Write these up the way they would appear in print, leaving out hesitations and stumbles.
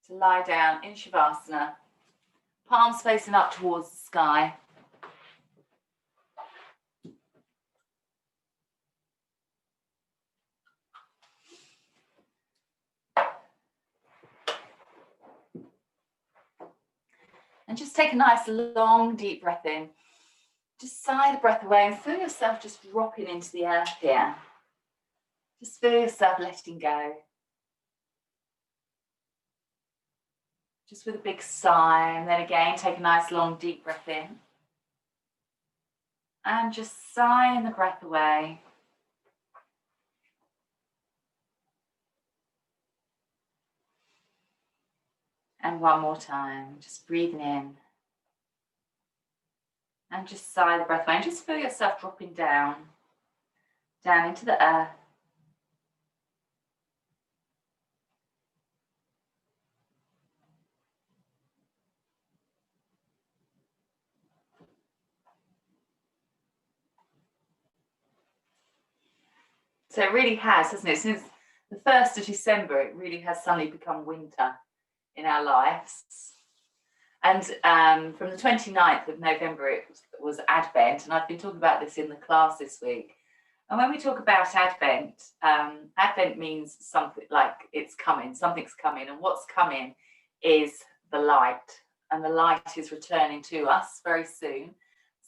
to lie down in Shavasana, palms facing up towards the sky. And just take a nice long deep breath in. Just sigh the breath away and feel yourself just dropping into the earth here. Just feel yourself letting go. Just with a big sigh, and then again take a nice long deep breath in. And just sighing the breath away. And one more time, just breathing in. And just sigh the breath away and just feel yourself dropping down into the earth. So it really has, hasn't it? Since the 1st of December, it really has suddenly become winter in our lives. And from the 29th of November, it was Advent. And I've been talking about this in the class this week. And when we talk about Advent, Advent means something like it's coming, something's coming. And what's coming is the light. And the light is returning to us very soon.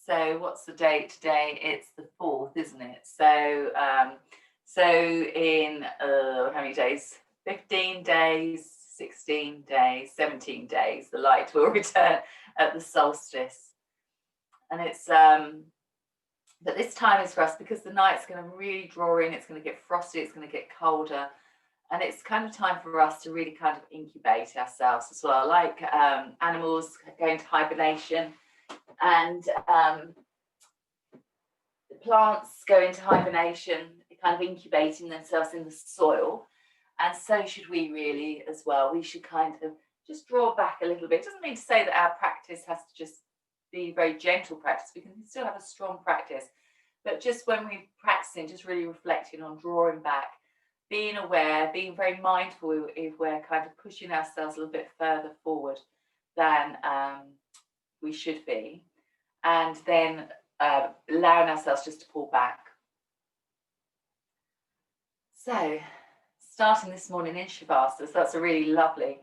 So what's the date today? It's the 4th, isn't it? So in how many days? 15 days, 16 days, 17 days, the light will return at the solstice. And it's, but this time is for us because the night's going to really draw in, it's going to get frosty, it's going to get colder. And it's kind of time for us to really kind of incubate ourselves as well, like animals going to hibernation and the plants go into hibernation, kind of incubating themselves in the soil. And so should we really as well. We should kind of just draw back a little bit. It doesn't mean to say that our practice has to just be very gentle practice. We can still have a strong practice. But just when we're practicing, just really reflecting on drawing back, being aware, being very mindful if we're kind of pushing ourselves a little bit further forward than we should be. And then allowing ourselves just to pull back. So, starting this morning in Shavasana, so that's a really lovely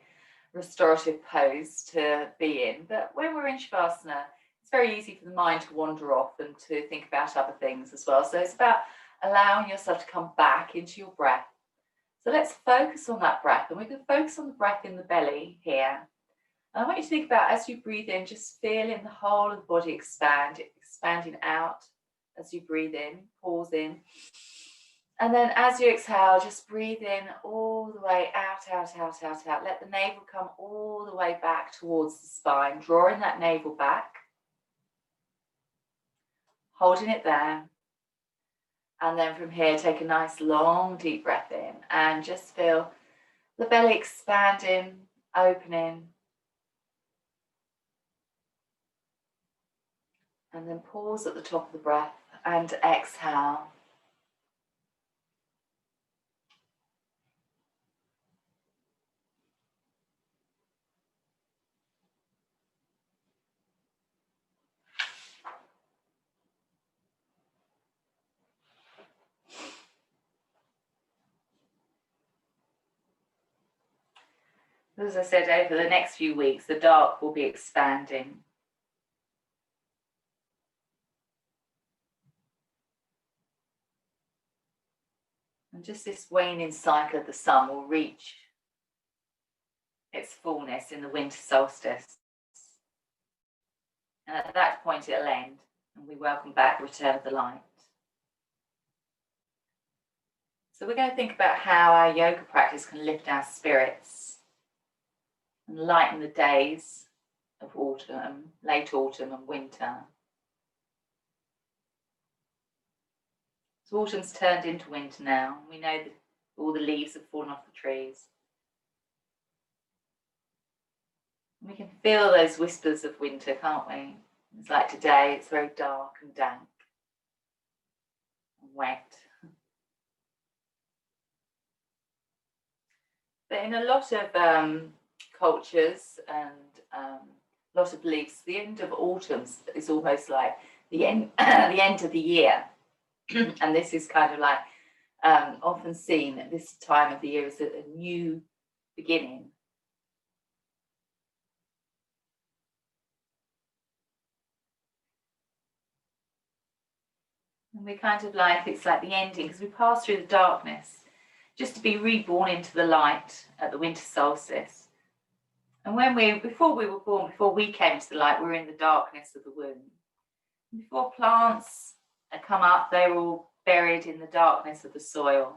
restorative pose to be in. But when we're in Shavasana, it's very easy for the mind to wander off and to think about other things as well. So it's about allowing yourself to come back into your breath. So let's focus on that breath, and we can focus on the breath in the belly here. And I want you to think about, as you breathe in, just feeling the whole of the body expanding out as you breathe in, pause in. And then as you exhale, just breathe in all the way out, out, out, out, out. Let the navel come all the way back towards the spine, drawing that navel back, holding it there. And then from here, take a nice long deep breath in and just feel the belly expanding, opening. And then pause at the top of the breath and exhale. As I said, over the next few weeks, the dark will be expanding. And just this waning cycle of the sun will reach its fullness in the winter solstice. And at that point, it'll end, and we welcome back return of the light. So we're going to think about how our yoga practice can lift our spirits and lighten the days of autumn, late autumn and winter. So autumn's turned into winter now. We know that all the leaves have fallen off the trees. And we can feel those whispers of winter, can't we? It's like today, it's very dark and dank and wet. But in a lot of cultures and a lot of beliefs, the end of autumn is almost like the end, the end of the year. And this is kind of like often seen at this time of the year as a new beginning. And we kind of like, it's like the ending, because we pass through the darkness just to be reborn into the light at the winter solstice. And before we were born, before we came to the light, we were in the darkness of the womb. And before plants had come up, they were all buried in the darkness of the soil.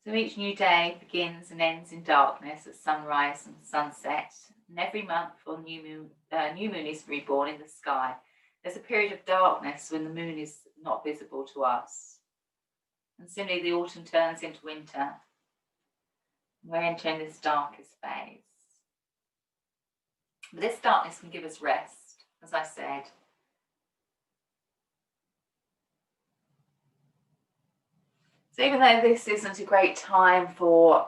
So each new day begins and ends in darkness at sunrise and sunset. And every month before new moon is reborn in the sky, there's a period of darkness when the moon is not visible to us. And similarly, the autumn turns into winter. We're entering this darkest phase. But this darkness can give us rest, as I said. So even though this isn't a great time for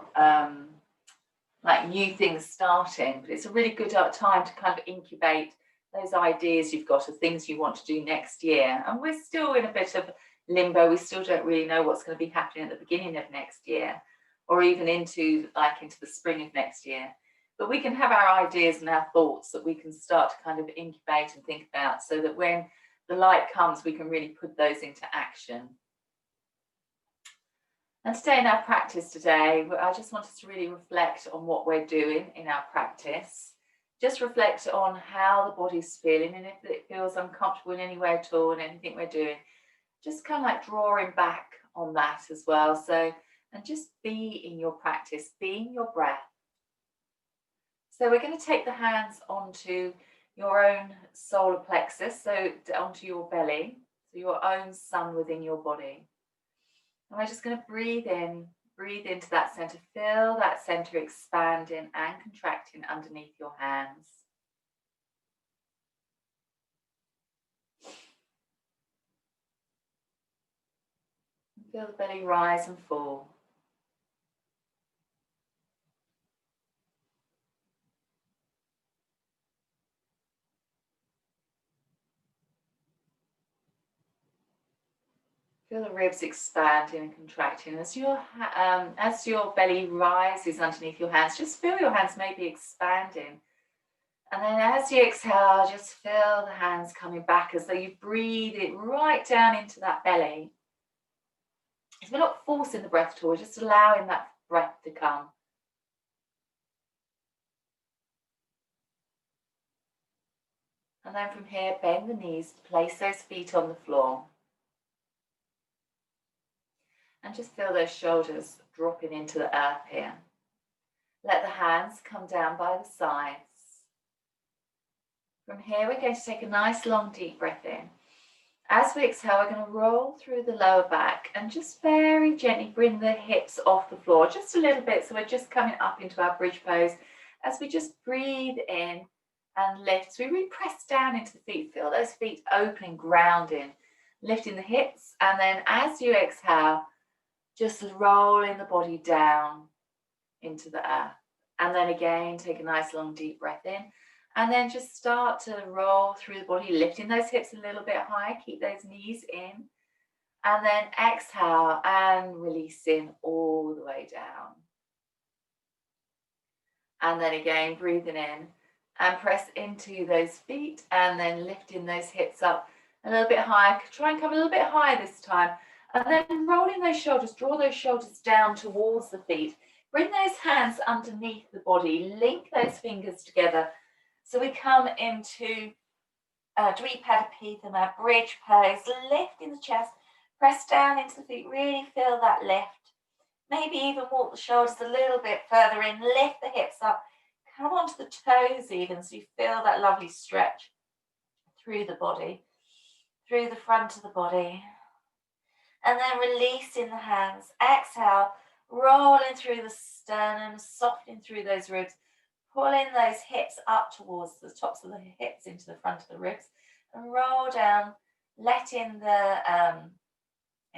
like new things starting, but it's a really good time to kind of incubate those ideas you've got of things you want to do next year. And we're still in a bit of limbo. We still don't really know what's going to be happening at the beginning of next year, or even into the spring of next year. But we can have our ideas and our thoughts that we can start to kind of incubate and think about, so that when the light comes, we can really put those into action. And today in our practice today, I just want us to really reflect on what we're doing in our practice. Just reflect on how the body's feeling, and if it feels uncomfortable in any way at all in anything we're doing, just kind of like drawing back on that as well. So, and just be in your practice, be in your breath. So we're going to take the hands onto your own solar plexus, so onto your belly, so your own sun within your body. And we're just going to breathe into that center, feel that center expanding and contracting underneath your hands. Feel the belly rise and fall. Feel the ribs expanding and contracting. As your belly rises underneath your hands, just feel your hands maybe expanding. And then as you exhale, just feel the hands coming back as though you breathe it right down into that belly. So we're not forcing the breath at all, we're just allowing that breath to come. And then from here, bend the knees, place those feet on the floor. And just feel those shoulders dropping into the earth here. Let the hands come down by the sides. From here, we're going to take a nice long deep breath in. As we exhale, we're going to roll through the lower back and just very gently bring the hips off the floor, just a little bit. So we're just coming up into our bridge pose as we just breathe in and lift. So we really press down into the feet, feel those feet opening, grounding, lifting the hips. And then as you exhale, just rolling the body down into the earth. And then again, take a nice long deep breath in. And then just start to roll through the body, lifting those hips a little bit higher. Keep those knees in. And then exhale and releasing all the way down. And then again, breathing in and press into those feet. And then lifting those hips up a little bit higher. Try and come a little bit higher this time. And then rolling those shoulders, draw those shoulders down towards the feet. Bring those hands underneath the body. Link those fingers together. So we come into Dvipadipitham, bridge pose, lifting the chest, press down into the feet, really feel that lift. Maybe even walk the shoulders a little bit further in, lift the hips up, come onto the toes even, so you feel that lovely stretch through the body, through the front of the body. And then releasing the hands, exhale, rolling through the sternum, softening through those ribs, pulling those hips up towards the tops of the hips into the front of the ribs, and roll down, letting the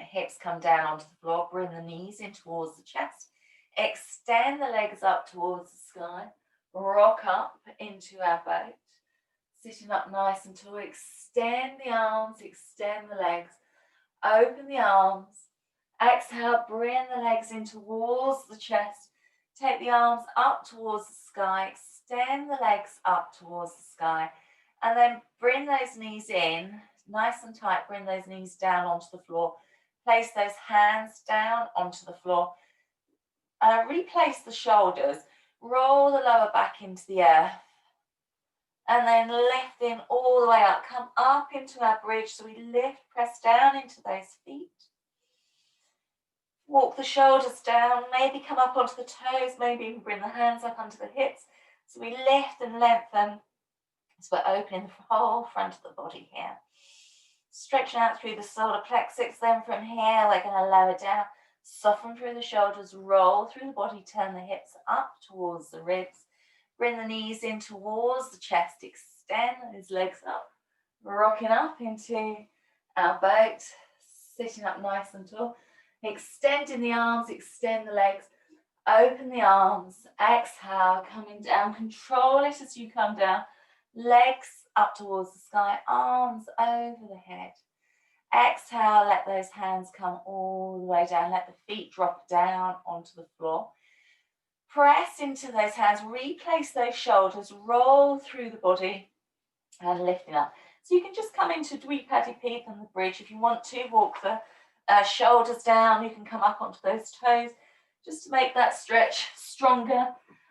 Hips come down onto the floor, bring the knees in towards the chest. Extend the legs up towards the sky. Rock up into our boat. Sitting up nice and tall. Extend the arms, extend the legs. Open the arms. Exhale, bring the legs in towards the chest. Take the arms up towards the sky. Extend the legs up towards the sky. And then bring those knees in, nice and tight. Bring those knees down onto the floor. Place those hands down onto the floor. Replace the shoulders. Roll the lower back into the earth. And then lifting all the way up. Come up into our bridge. So we lift, press down into those feet. Walk the shoulders down. Maybe come up onto the toes. Maybe even bring the hands up onto the hips. So we lift and lengthen. So we're opening the whole front of the body here. Stretching out through the solar plexus. Then from here, we're going to lower down. Soften through the shoulders. Roll through the body. Turn the hips up towards the ribs. Bring the knees in towards the chest. Extend those legs up. Rocking up into our boat. Sitting up nice and tall. Extending the arms. Extend the legs. Open the arms. Exhale. Coming down. Control it as you come down. Legs up towards the sky. Arms over the head. Exhale. Let those hands come all the way down. Let the feet drop down onto the floor. Press into those hands, replace those shoulders, roll through the body and lifting up. So you can just come into Dvipadi Peep on the bridge. If you want to, walk the shoulders down. You can come up onto those toes just to make that stretch stronger.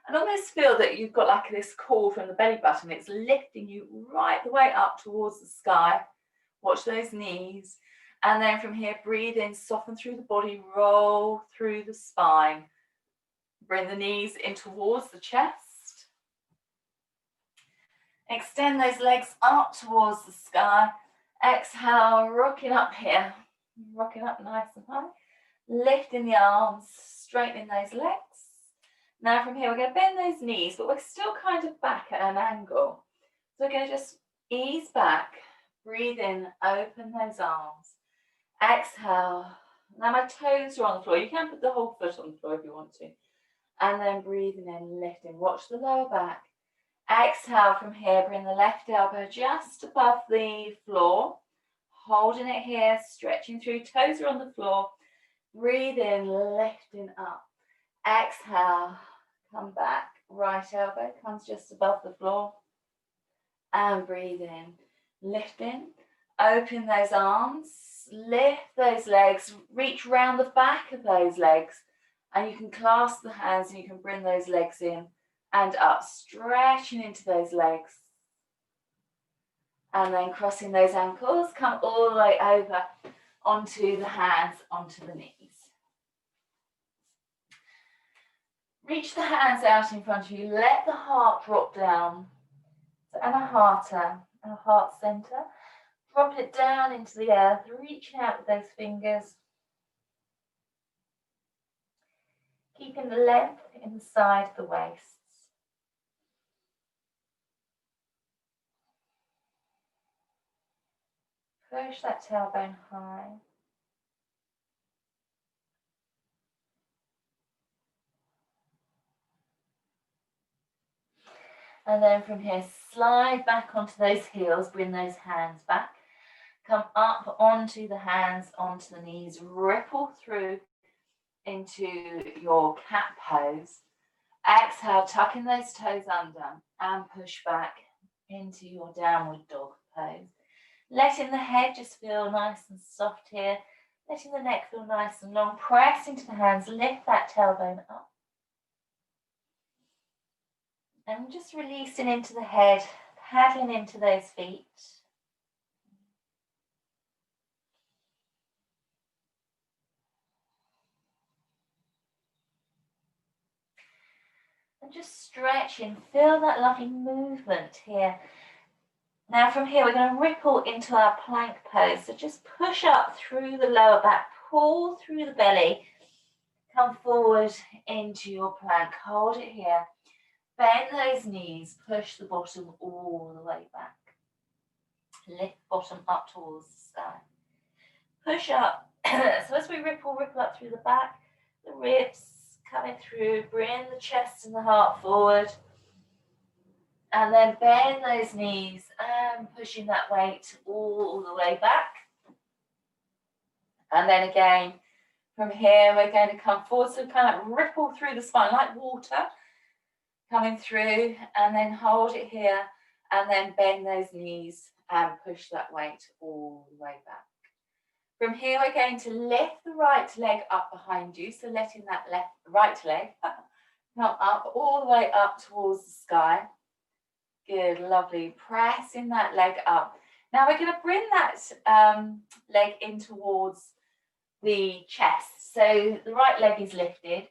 And almost feel that you've got like this core from the belly button. It's lifting you right the way up towards the sky. Watch those knees. And then from here, breathe in, soften through the body, roll through the spine. Bring the knees in towards the chest. Extend those legs up towards the sky. Exhale, rocking up here. Rocking up nice and high. Lifting the arms, straightening those legs. Now from here, we're going to bend those knees, but we're still kind of back at an angle. So we're going to just ease back. Breathe in, open those arms. Exhale. Now my toes are on the floor. You can put the whole foot on the floor if you want to. And then breathing in, lifting. Watch the lower back. Exhale from here. Bring the left elbow just above the floor. Holding it here, stretching through. Toes are on the floor. Breathe in, lifting up. Exhale. Come back. Right elbow comes just above the floor. And breathe in. Lifting. Open those arms. Lift those legs. Reach round the back of those legs. And you can clasp the hands and you can bring those legs in and up, stretching into those legs. And then crossing those ankles, come all the way over onto the hands, onto the knees. Reach the hands out in front of you. Let the heart drop down. So Anahata, our heart center. Drop it down into the earth, reaching out with those fingers. Keeping the length inside the waist. Push that tailbone high. And then from here, slide back onto those heels, bring those hands back. Come up onto the hands, onto the knees, ripple through into your cat pose. Exhale, tucking those toes under and push back into your downward dog pose. Letting the head just feel nice and soft here. Letting the neck feel nice and long. Press into the hands, lift that tailbone up. And just releasing into the head, paddling into those feet. And just stretching, feel that lovely movement here. Now from here, we're going to ripple into our plank pose. So just push up through the lower back, pull through the belly, come forward into your plank. Hold it here. Bend those knees, push the bottom all the way back. Lift bottom up towards the sky. Push up So as we ripple up through the back, the ribs coming through, bring the chest and the heart forward. And then bend those knees and pushing that weight all the way back. And then again, from here, we're going to come forward. So kind of ripple through the spine like water coming through, and then hold it here, and then bend those knees and push that weight all the way back. From here, we're going to lift the right leg up behind you. So letting that right leg come up all the way up towards the sky. Good, lovely. Pressing that leg up. Now we're going to bring that leg in towards the chest. So the right leg is lifted.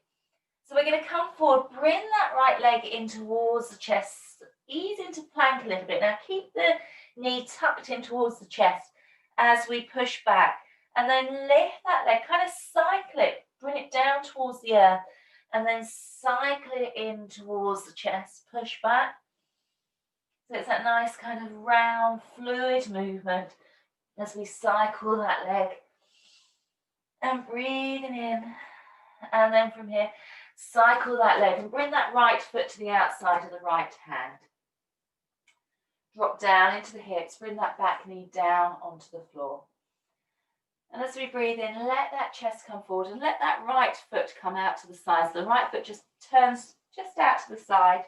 So we're going to come forward, bring that right leg in towards the chest, ease into plank a little bit. Now keep the knee tucked in towards the chest as we push back. And then lift that leg, kind of cycle it, bring it down towards the earth, and then cycle it in towards the chest, push back. So it's that nice kind of round, fluid movement as we cycle that leg. And breathing in. And then from here, cycle that leg and bring that right foot to the outside of the right hand. Drop down into the hips, bring that back knee down onto the floor. And as we breathe in, let that chest come forward and let that right foot come out to the side. So the right foot just turns just out to the side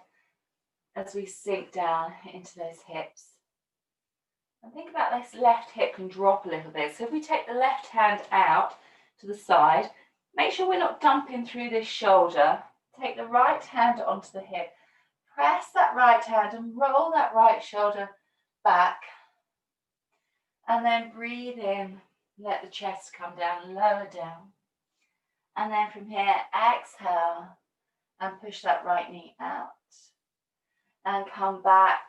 as we sink down into those hips. And think about this left hip can drop a little bit. So if we take the left hand out to the side, make sure we're not dumping through this shoulder. Take the right hand onto the hip. Press that right hand and roll that right shoulder back. And then breathe in. Let the chest come down, lower down. And then from here, exhale and push that right knee out. And come back.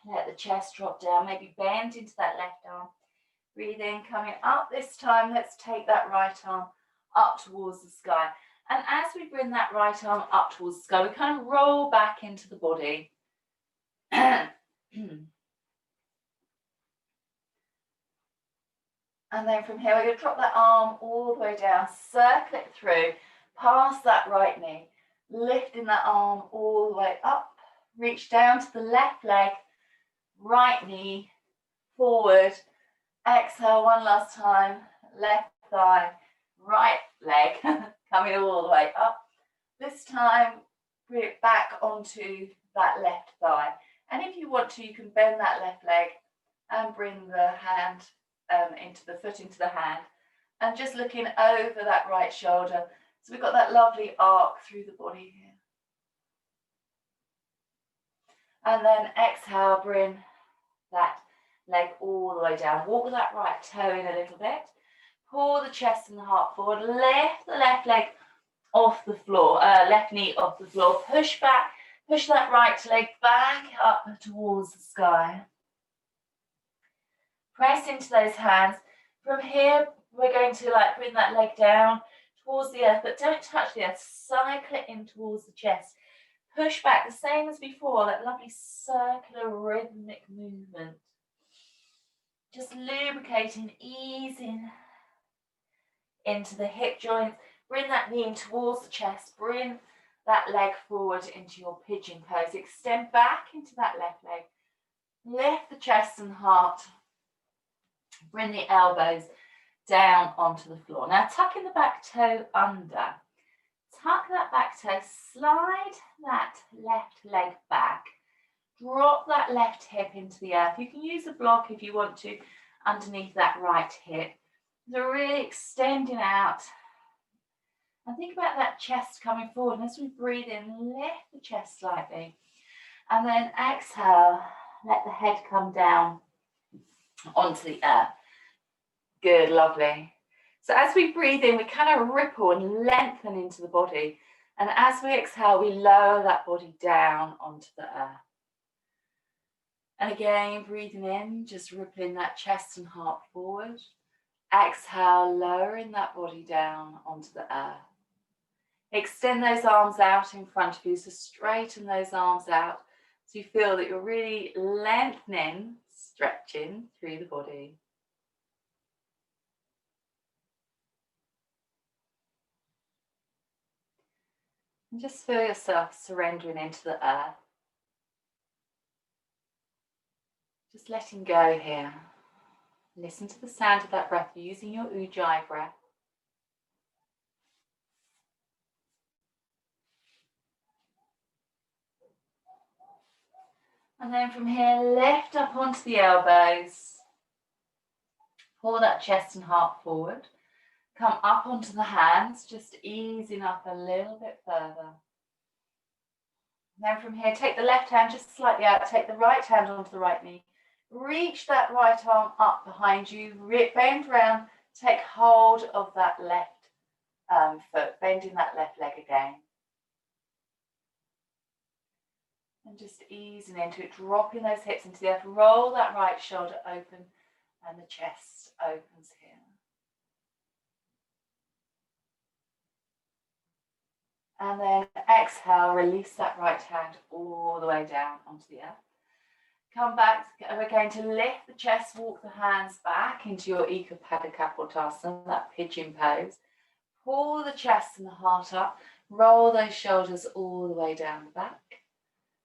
Let the chest drop down. Maybe bend into that left arm. Breathe in, coming up this time. Let's take that right arm up towards the sky. And as we bring that right arm up towards the sky, we kind of roll back into the body. And then from here, we're going to drop that arm all the way down, circle it through, past that right knee, lifting that arm all the way up, reach down to the left leg, right knee, forward, exhale one last time, left thigh, right leg, coming all the way up. This time, bring it back onto that left thigh. And if you want to, you can bend that left leg and bring the hand into the hand, and just looking over that right shoulder. So we've got that lovely arc through the body here. And then exhale, bring that leg all the way down. Walk that right toe in a little bit. Pull the chest and the heart forward. Lift the left leg off the floor, left knee off the floor. Push back, push that right leg back up towards the sky. Press into those hands. From here, we're going to bring that leg down towards the earth, but don't touch the earth. Cycle it in towards the chest. Push back, the same as before, that lovely circular rhythmic movement. Just lubricating, easing into the hip joints. Bring that knee in towards the chest. Bring that leg forward into your pigeon pose. Extend back into that left leg. Lift the chest and heart. Bring the elbows down onto the floor. Now tucking the back toe under. Tuck that back toe, slide that left leg back. Drop that left hip into the earth. You can use a block if you want to underneath that right hip. So really extending out. And think about that chest coming forward. And as we breathe in, lift the chest slightly. And then exhale, let the head come down onto the earth. Good, lovely. So as we breathe in, we kind of ripple and lengthen into the body. And as we exhale, we lower that body down onto the earth. And again, breathing in, just rippling that chest and heart forward. Exhale, lowering that body down onto the earth. Extend those arms out in front of you, so straighten those arms out so you feel that you're really lengthening, stretching through the body. And just feel yourself surrendering into the earth. Just letting go here. Listen to the sound of that breath using your Ujjayi breath. And then from here, lift up onto the elbows. Pull that chest and heart forward. Come up onto the hands, just easing up a little bit further. Then from here, take the left hand just slightly out, take the right hand onto the right knee. Reach that right arm up behind you, bend round, take hold of that left foot, bending that left leg again. And just easing into it, dropping those hips into the earth, roll that right shoulder open and the chest opens here. And then exhale, release that right hand all the way down onto the earth. Come back, we're going to lift the chest, walk the hands back into your Ekapada Kapotasana, that pigeon pose. Pull the chest and the heart up, roll those shoulders all the way down the back.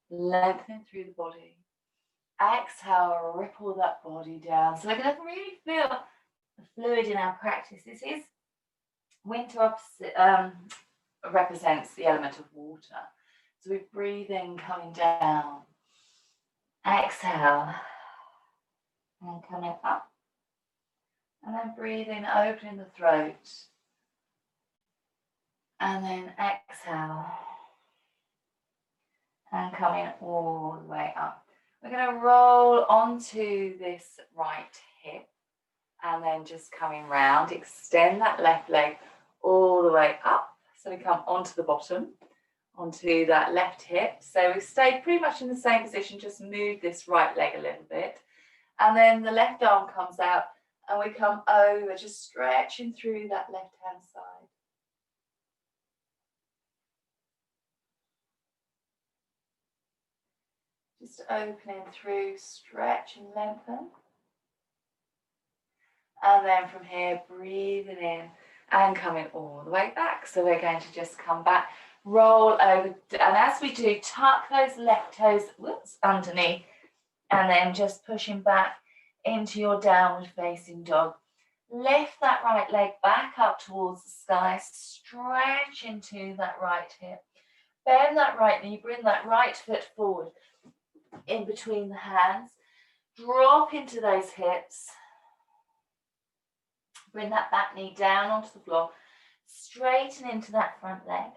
Lengthen through the body. Exhale, ripple that body down. So we're going to really feel the fluid in our practice. This is winter opposite, represents the element of water. So we breathe in, coming down. Exhale. And coming up. And then breathe in, opening the throat. And then exhale. And coming all the way up. We're going to roll onto this right hip and then just coming round, extend that left leg all the way up. So we come onto the bottom, onto that left hip. So we stay pretty much in the same position, just move this right leg a little bit. And then the left arm comes out and we come over, just stretching through that left hand side. Just opening through, stretch and lengthen. And then from here, breathing in and coming all the way back. So we're going to just come back, roll over. And as we do, tuck those left toes underneath. And then just pushing back into your downward facing dog. Lift that right leg back up towards the sky. Stretch into that right hip. Bend that right knee, bring that right foot forward. In between the hands, drop into those hips, bring that back knee down onto the floor, straighten into that front leg,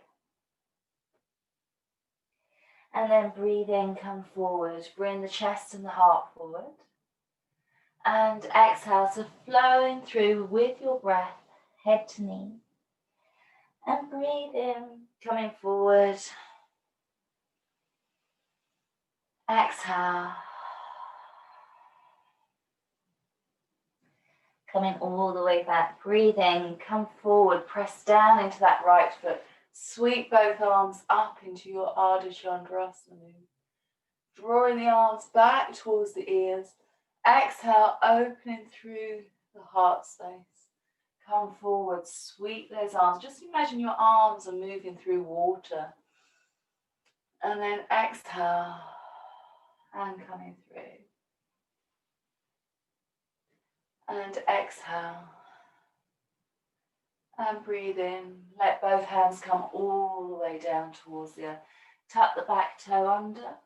and then breathe in, come forward, bring the chest and the heart forward, and exhale, so flowing through with your breath, head to knee, and breathe in, coming forward. Exhale. Coming all the way back. Breathe in, come forward, press down into that right foot. Sweep both arms up into your Ardha Chandrasana move. Drawing the arms back towards the ears. Exhale, opening through the heart space. Come forward, sweep those arms. Just imagine your arms are moving through water. And then exhale. And coming through. And exhale. And breathe in. Let both hands come all the way down towards the earth. Tuck the back toe under.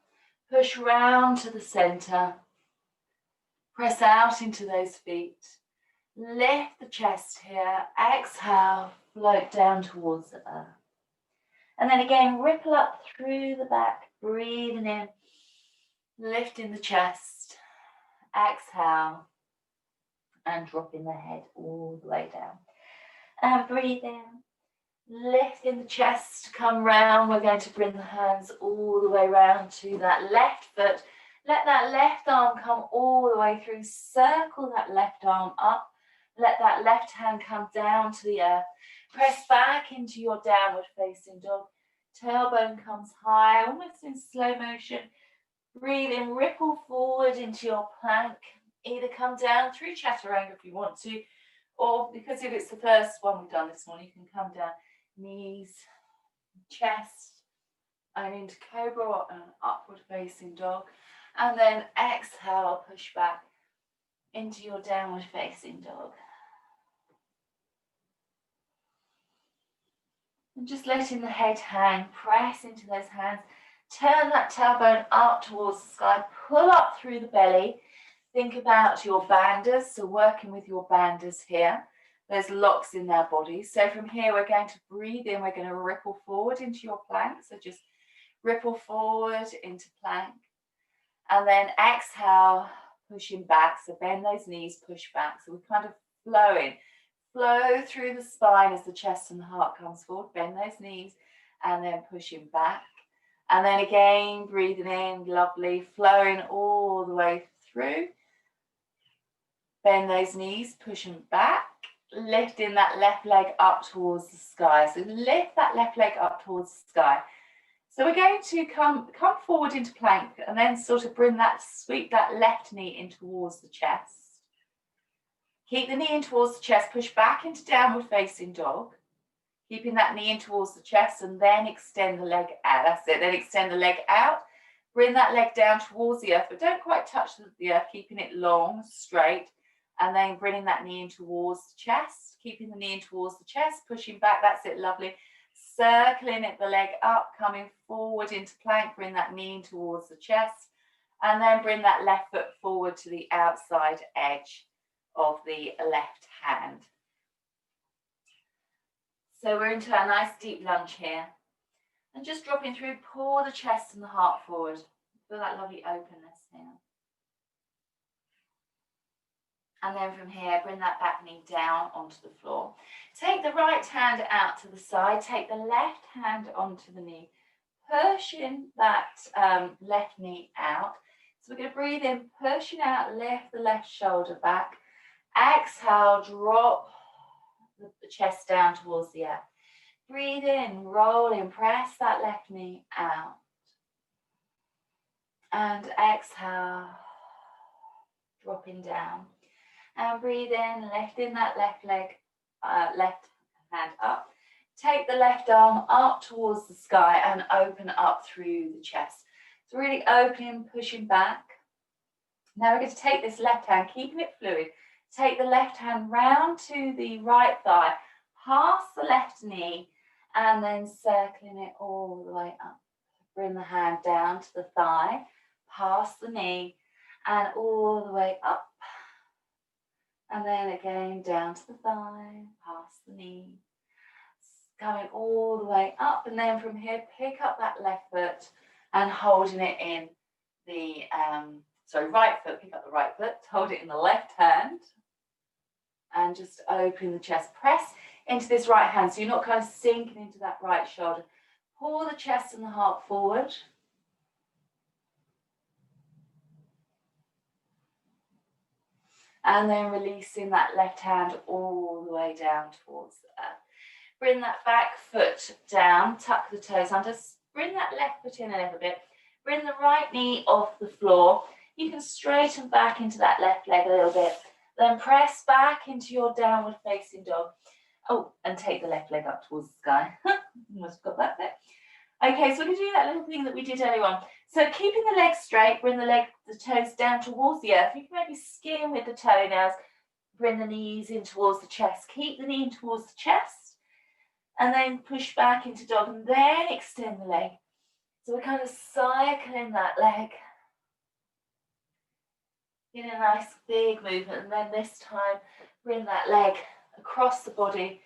Push round to the center. Press out into those feet. Lift the chest here. Exhale. Float down towards the earth. And then again, ripple up through the back. Breathing in. Lifting the chest, exhale, and dropping the head all the way down. And breathe in, lifting the chest, come round. We're going to bring the hands all the way round to that left foot. Let that left arm come all the way through. Circle that left arm up. Let that left hand come down to the earth. Press back into your downward facing dog. Tailbone comes high, almost in slow motion. Breathe in, ripple forward into your plank. Either come down through chaturanga if you want to, or because if it's the first one we've done this morning, you can come down, knees, chest, and into cobra or an upward facing dog. And then exhale, push back into your downward facing dog. And just letting the head hang, press into those hands. Turn that tailbone up towards the sky, pull up through the belly. Think about your bandhas, so working with your bandhas here. There's locks in their bodies. So from here, we're going to breathe in, we're going to ripple forward into your plank. So just ripple forward into plank. And then exhale, pushing back. So bend those knees, push back. So we're kind of flowing. Flow through the spine as the chest and the heart comes forward. Bend those knees and then pushing back. And then again, breathing in, lovely, flowing all the way through. Bend those knees, pushing back. Lifting that left leg up towards the sky. So lift that left leg up towards the sky. So we're going to come forward into plank and then sort of bring that, sweep that left knee in towards the chest. Keep the knee in towards the chest, push back into downward facing dog. Keeping that knee in towards the chest and then extend the leg out. That's it, then extend the leg out. Bring that leg down towards the earth, but don't quite touch the earth, keeping it long, straight. And then bringing that knee in towards the chest, keeping the knee in towards the chest, pushing back, that's it, lovely. Circling it, the leg up, coming forward into plank, bring that knee in towards the chest, and then bring that left foot forward to the outside edge of the left hand. So we're into a nice deep lunge here. And just dropping through, pour the chest and the heart forward. Feel that lovely openness here. And then from here, bring that back knee down onto the floor. Take the right hand out to the side. Take the left hand onto the knee. Pushing that left knee out. So we're going to breathe in, pushing out, lift the left shoulder back. Exhale, drop the chest down towards the earth. Breathe in, roll in, press that left knee out. And exhale, dropping down. And breathe in, lifting that left leg, left hand up. Take the left arm up towards the sky and open up through the chest. So really opening, pushing back. Now we're going to take this left hand, keeping it fluid. Take the left hand round to the right thigh, past the left knee, and then circling it all the way up. Bring the hand down to the thigh, past the knee, and all the way up. And then again down to the thigh, past the knee, coming all the way up. And then from here, pick up that left foot and holding it in the, right foot, pick up the right foot, hold it in the left hand. And just open the chest, press into this right hand. So you're not kind of sinking into that right shoulder. Pull the chest and the heart forward. And then releasing that left hand all the way down towards the earth. Bring that back foot down, tuck the toes under, bring that left foot in a little bit. Bring the right knee off the floor. You can straighten back into that left leg a little bit. Then press back into your downward facing dog. Oh, and take the left leg up towards the sky. Almost got that bit. Okay, so we're going to do that little thing that we did earlier on. So keeping the legs straight, bring the toes down towards the earth. You can maybe skim with the toenails. Bring the knees in towards the chest. Keep the knee in towards the chest. And then push back into dog and then extend the leg. So we're kind of cycling that leg. In a nice big movement. And then this time, bring that leg across the body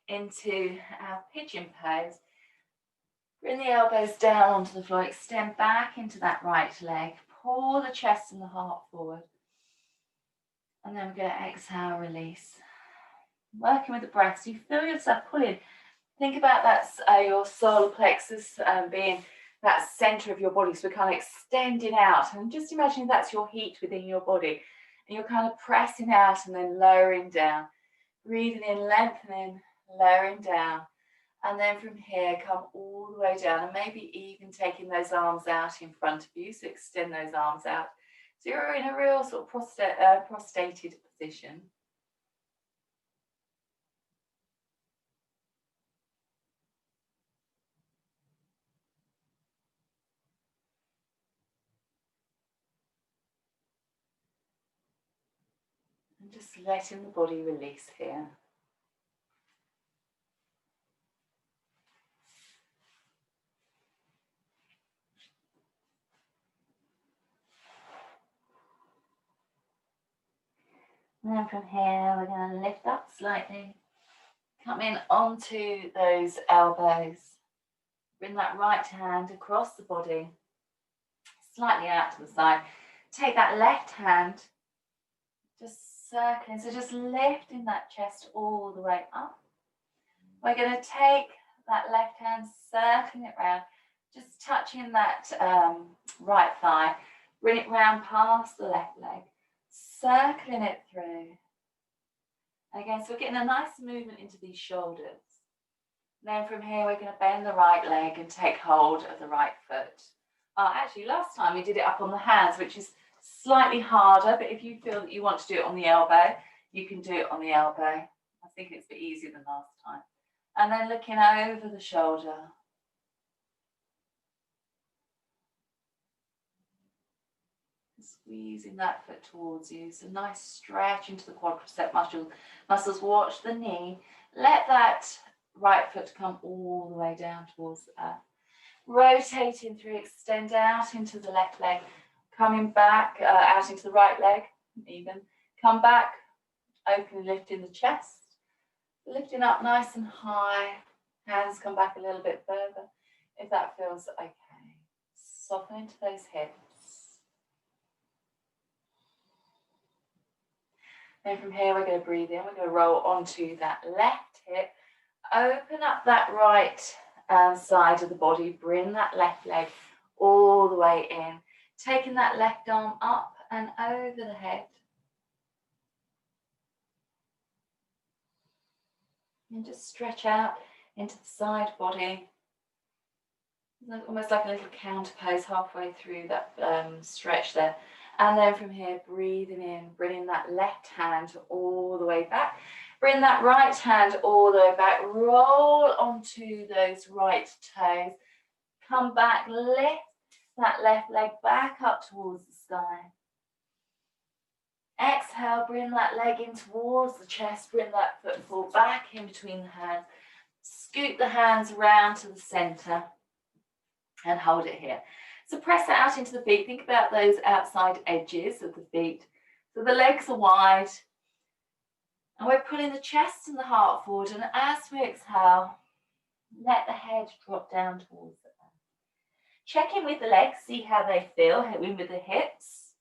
into our pigeon pose. Bring the elbows down onto the floor, extend back into that right leg, pull the chest and the heart forward. And then we're going to exhale, release. Working with the breath, so you feel yourself pulling. Think about that, your solar plexus being that center of your body. So we're kind of extending out. And just imagine that's your heat within your body. And you're kind of pressing out and then lowering down. Breathing in, lengthening, lowering down. And then from here, come all the way down and maybe even taking those arms out in front of you. So extend those arms out. So you're in a real sort of prostrated position. Just letting the body release here. And then from here, we're going to lift up slightly. Come in onto those elbows. Bring that right hand across the body, slightly out to the side. Take that left hand, just circling, so just lifting that chest all the way up. We're going to take that left hand, circling it round, just touching that right thigh. Bring it round past the left leg, circling it through. And again, so we're getting a nice movement into these shoulders. Then from here, we're going to bend the right leg and take hold of the right foot. Actually, last time we did it up on the hands, which is slightly harder, but if you feel that you want to do it on the elbow, you can do it on the elbow. I think it's a bit easier than last time. And then looking over the shoulder. Squeezing that foot towards you. So nice stretch into the quadricep muscles. Watch the knee. Let that right foot come all the way down towards the earth. Rotating through, extend out into the left leg. Coming back, out into the right leg, even. Come back, open, lifting the chest. Lifting up nice and high. Hands come back a little bit further, if that feels okay. Soften into those hips. Then from here, we're going to breathe in. We're going to roll onto that left hip. Open up that right side of the body. Bring that left leg all the way in. Taking that left arm up and over the head. And just stretch out into the side body. Almost like a little counter pose halfway through that stretch there. And then from here, breathing in, bringing that left hand all the way back. Bring that right hand all the way back. Roll onto those right toes. Come back, lift that left leg back up towards the sky. Exhale, bring that leg in towards the chest. Bring that foot fall back in between the hands. Scoot the hands round to the center and hold it here. So press it out into the feet. Think about those outside edges of the feet. So the legs are wide. And we're pulling the chest and the heart forward. And as we exhale, let the head drop down towards the earth. Check in with the legs, see how they feel. In with the hips.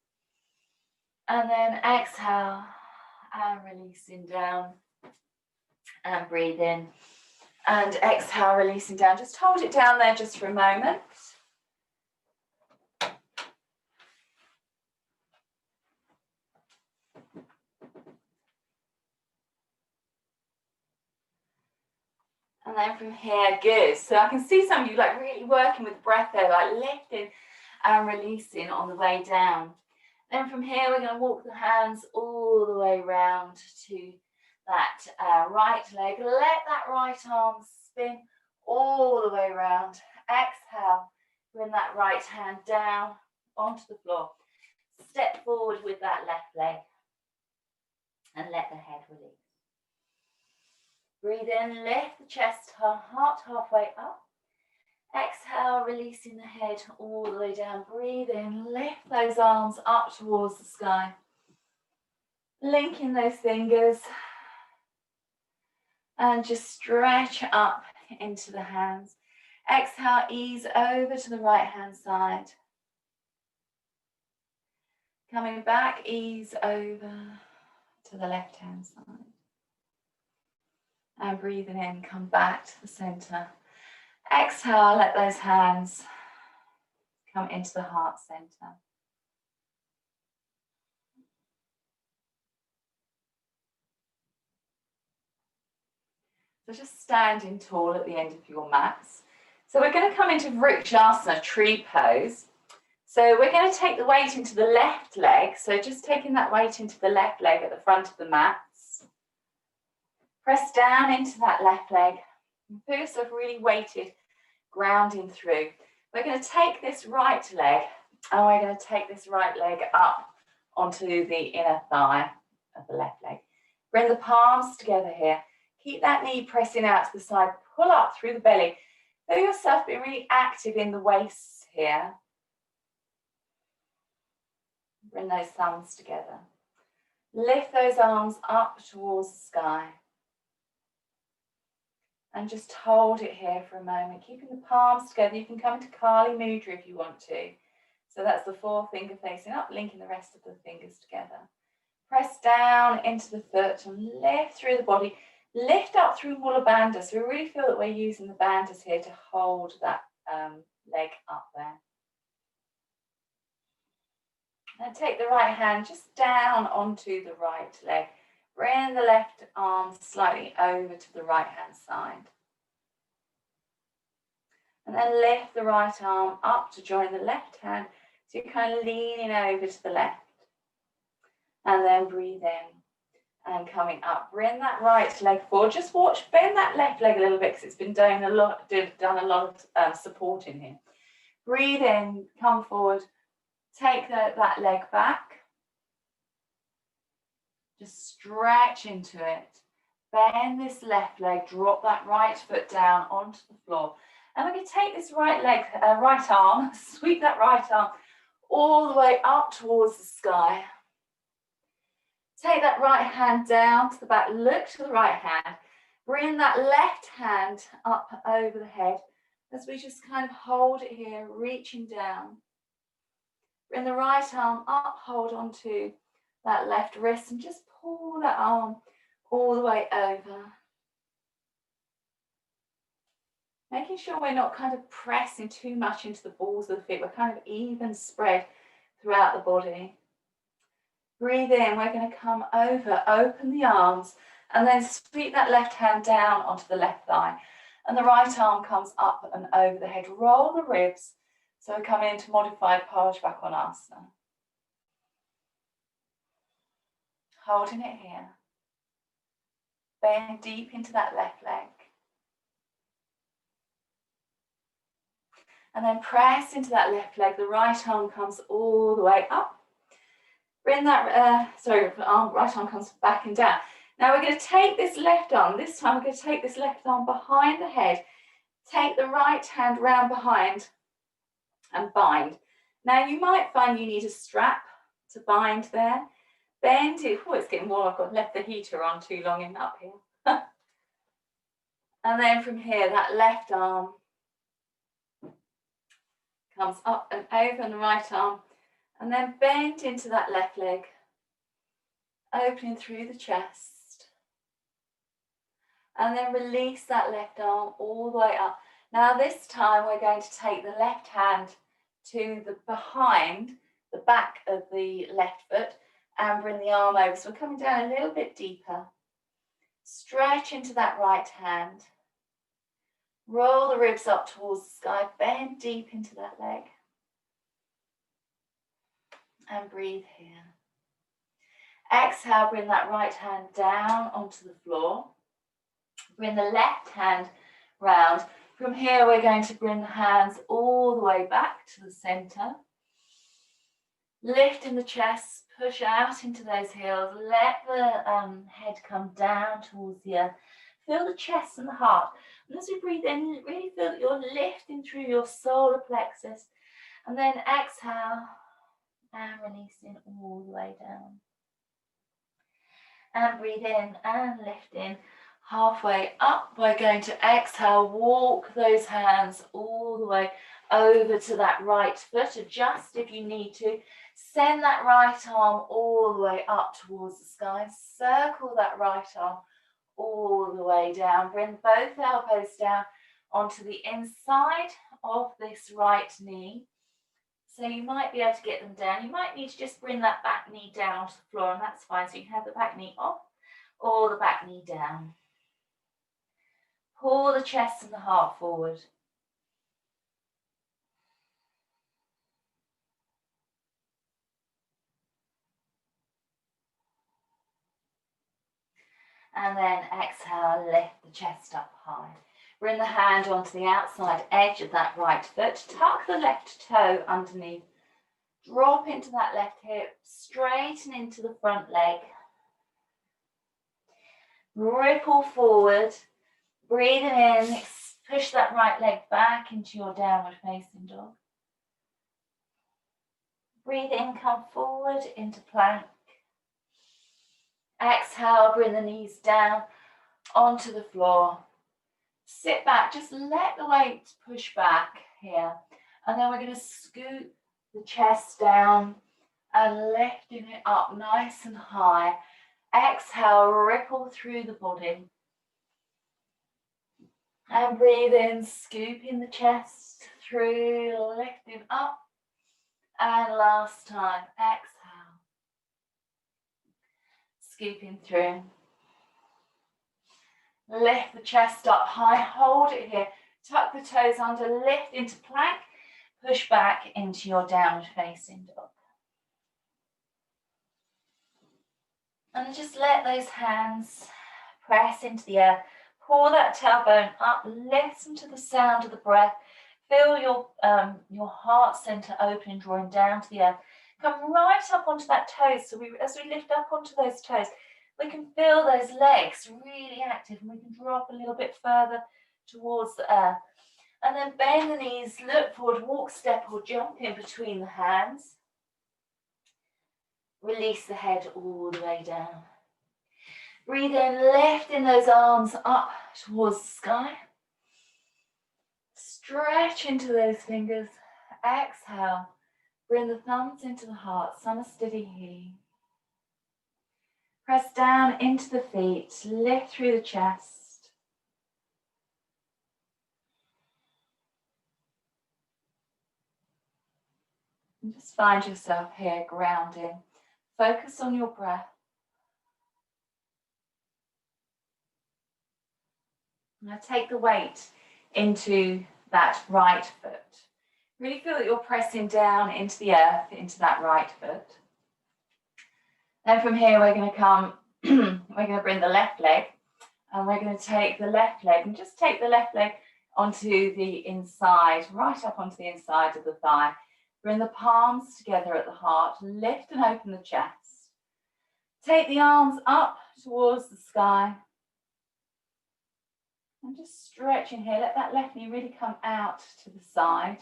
And then exhale and releasing down. And breathe in. And exhale, releasing down. Just hold it down there just for a moment. And then from here, good. So I can see some of you like really working with breath there, like lifting and releasing on the way down. Then from here, we're going to walk the hands all the way round to that right leg. Let that right arm spin all the way around. Exhale, bring that right hand down onto the floor. Step forward with that left leg and let the head release. Breathe in, lift the chest, heart halfway up. Exhale, releasing the head all the way down. Breathe in, lift those arms up towards the sky. Linking those fingers. And just stretch up into the hands. Exhale, ease over to the right hand side. Coming back, ease over to the left hand side. And breathing in, come back to the center. Exhale, let those hands come into the heart center. So just standing tall at the end of your mats. So we're going to come into Bakasana, tree pose. So we're going to take the weight into the left leg. So just taking that weight into the left leg at the front of the mats. Press down into that left leg. Feel yourself really weighted, grounding through. We're going to take this right leg and we're going to take this right leg up onto the inner thigh of the left leg. Bring the palms together here. Keep that knee pressing out to the side. Pull up through the belly. Feel yourself being really active in the waist here. Bring those thumbs together. Lift those arms up towards the sky. And just hold it here for a moment, keeping the palms together. You can come into Kali Mudra if you want to. So that's the forefinger facing up, linking the rest of the fingers together. Press down into the foot and lift through the body. Lift up through Mula Bandha. So we really feel that we're using the bandhas here to hold that leg up there. And take the right hand just down onto the right leg. Bring the left arm slightly over to the right hand side. And then lift the right arm up to join the left hand. So you're kind of leaning over to the left. And then breathe in and coming up. Bring that right leg forward. Just watch, bend that left leg a little bit because it's been done a lot of support in here. Breathe in, come forward. Take that leg back. Just stretch into it. Bend this left leg, drop that right foot down onto the floor. And we're going to take this right arm, sweep that right arm all the way up towards the sky. Take that right hand down to the back, look to the right hand. Bring that left hand up over the head as we just kind of hold it here, reaching down. Bring the right arm up, hold onto that left wrist and just pull that arm all the way over. Making sure we're not kind of pressing too much into the balls of the feet. We're kind of even spread throughout the body. Breathe in, we're going to come over, open the arms, and then sweep that left hand down onto the left thigh. And the right arm comes up and over the head. Roll the ribs. So we come into modified Bakasana. Holding it here. Bend deep into that left leg. And then press into that left leg. The right arm comes all the way up. Bring that, right arm comes back and down. Now we're going to take this left arm. This time we're going to take this left arm behind the head. Take the right hand round behind and bind. Now you might find you need a strap to bind there. Bend it. Oh, it's getting warm. I've left the heater on too long in up here. And then from here, that left arm comes up and over, and the right arm, and then bend into that left leg, opening through the chest. And then release that left arm all the way up. Now this time we're going to take the left hand to the behind the back of the left foot and bring the arm over. So we're coming down a little bit deeper. Stretch into that right hand. Roll the ribs up towards the sky. Bend deep into that leg. And breathe here. Exhale, bring that right hand down onto the floor. Bring the left hand round. From here, we're going to bring the hands all the way back to the center. Lift in the chest, push out into those heels. Let the head come down towards the earth. Feel the chest and the heart. And as we breathe in, really feel that you're lifting through your solar plexus. And then exhale and releasing all the way down. And breathe in and lift in. Halfway up, we're going to exhale, walk those hands all the way over to that right foot. Adjust if you need to. Send that right arm all the way up towards the sky. Circle that right arm all the way down. Bring both elbows down onto the inside of this right knee. So you might be able to get them down. You might need to just bring that back knee down to the floor, and that's fine. So you can have the back knee off or the back knee down. Pull the chest and the heart forward. And then exhale, lift the chest up high. Bring the hand onto the outside edge of that right foot. Tuck the left toe underneath. Drop into that left hip. Straighten into the front leg. Ripple forward. Breathing in, push that right leg back into your downward facing dog. Breathe in, come forward into plank. Exhale, bring the knees down onto the floor. Sit back, just let the weight push back here. And then we're going to scoot the chest down and lifting it up nice and high. Exhale, ripple through the body. And breathe in, scooping the chest through, lifting up. And last time, exhale. Scooping through. Lift the chest up high, hold it here. Tuck the toes under, lift into plank. Push back into your downward facing dog. And just let those hands press into the earth. Pull that tailbone up, listen to the sound of the breath. Feel your heart center open, drawing down to the earth. Come right up onto that toes. So as we lift up onto those toes, we can feel those legs really active, and we can drop a little bit further towards the earth. And then bend the knees, look forward, walk, step or jump in between the hands. Release the head all the way down. Breathe in, lifting those arms up towards the sky. Stretch into those fingers. Exhale. Bring the thumbs into the heart. Samastiti. Press down into the feet. Lift through the chest. And just find yourself here grounding. Focus on your breath. Now take the weight into that right foot. Really feel that you're pressing down into the earth, into that right foot. Then from here we're going to come, we're going to bring the left leg, and we're going to take the left leg and just take the left leg onto the inside, right up onto the inside of the thigh. Bring the palms together at the heart, lift and open the chest. Take the arms up towards the sky. And just stretching here, let that left knee really come out to the side.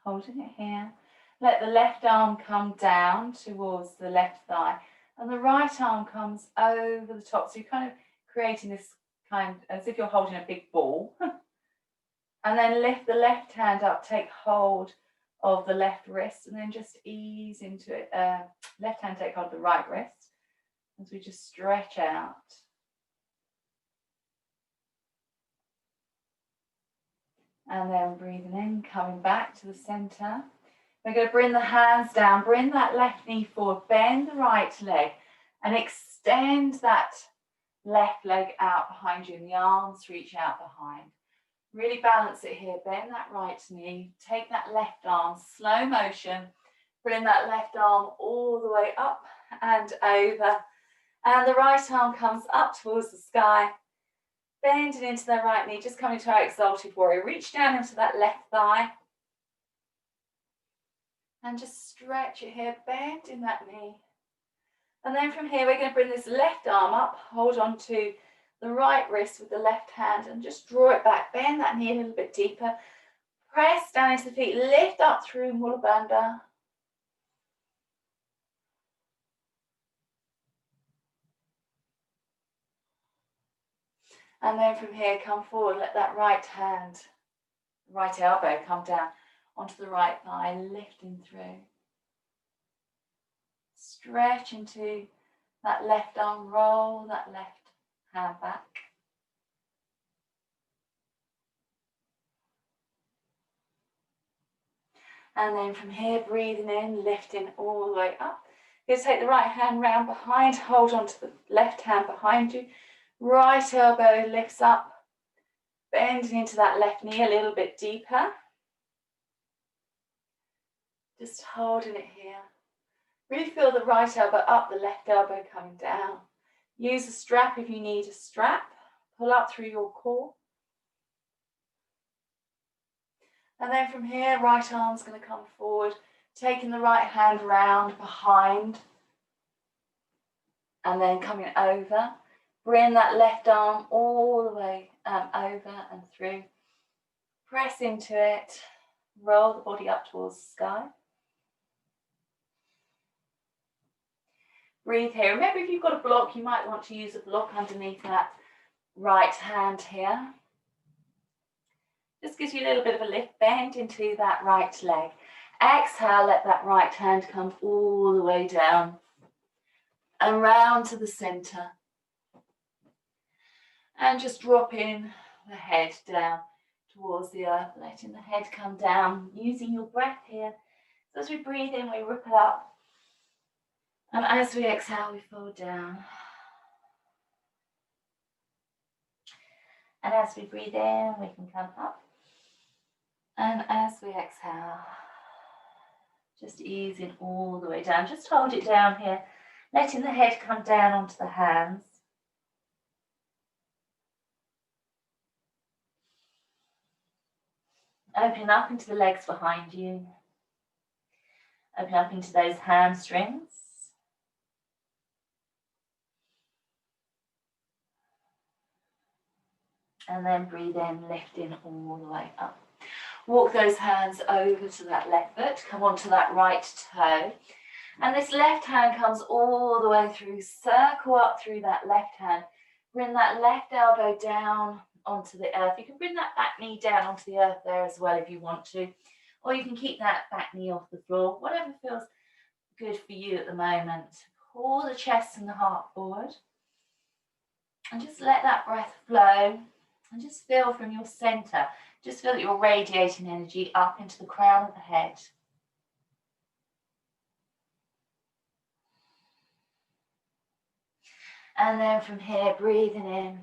Holding it here. Let the left arm come down towards the left thigh, and the right arm comes over the top. So you're kind of creating this kind, as if you're holding a big ball. And then lift the left hand up, take hold of the left wrist, and then just ease into it. Left hand take hold of the right wrist as we just stretch out. And then breathing in, coming back to the center. We're going to bring the hands down, bring that left knee forward, bend the right leg, and extend that left leg out behind you, and the arms reach out behind. Really balance it here, bend that right knee, take that left arm, slow motion, bring that left arm all the way up and over, and the right arm comes up towards the sky, bending into the right knee, just coming to our exalted warrior. Reach down into that left thigh, and just stretch it here, bending that knee. And then from here, we're going to bring this left arm up, hold on to the right wrist with the left hand, and just draw it back, bend that knee a little bit deeper, press down into the feet, lift up through Mula Bandha. And then from here, come forward, let that right hand, right elbow come down onto the right thigh, lifting through. Stretch into that left arm, roll that left hand back. And then from here, breathing in, lifting all the way up. You're going to take the right hand round behind, hold on to the left hand behind you. Right elbow lifts up, bending into that left knee a little bit deeper. Just holding it here. Really feel the right elbow up, the left elbow coming down. Use a strap if you need a strap. Pull up through your core. And then from here, right arm's going to come forward, taking the right hand round behind, and then coming over. Bring that left arm all the way over and through. Press into it. Roll the body up towards the sky. Breathe here. Remember, if you've got a block, you might want to use a block underneath that right hand here. Just gives you a little bit of a lift. Bend into that right leg. Exhale, let that right hand come all the way down and round to the center. And just dropping the head down towards the earth, letting the head come down, using your breath here. So as we breathe in, we ripple up. And as we exhale, we fall down. And as we breathe in, we can come up. And as we exhale, just easing all the way down. Just hold it down here, letting the head come down onto the hands. Open up into the legs behind you. Open up into those hamstrings. And then breathe in, lifting all the way up. Walk those hands over to that left foot. Come onto that right toe. And this left hand comes all the way through. Circle up through that left hand. Bring that left elbow down onto the earth. You can bring that back knee down onto the earth there as well if you want to. Or you can keep that back knee off the floor. Whatever feels good for you at the moment. Pull the chest and the heart forward. And just let that breath flow. And just feel from your center. Just feel that you're radiating energy up into the crown of the head. And then from here, breathing in,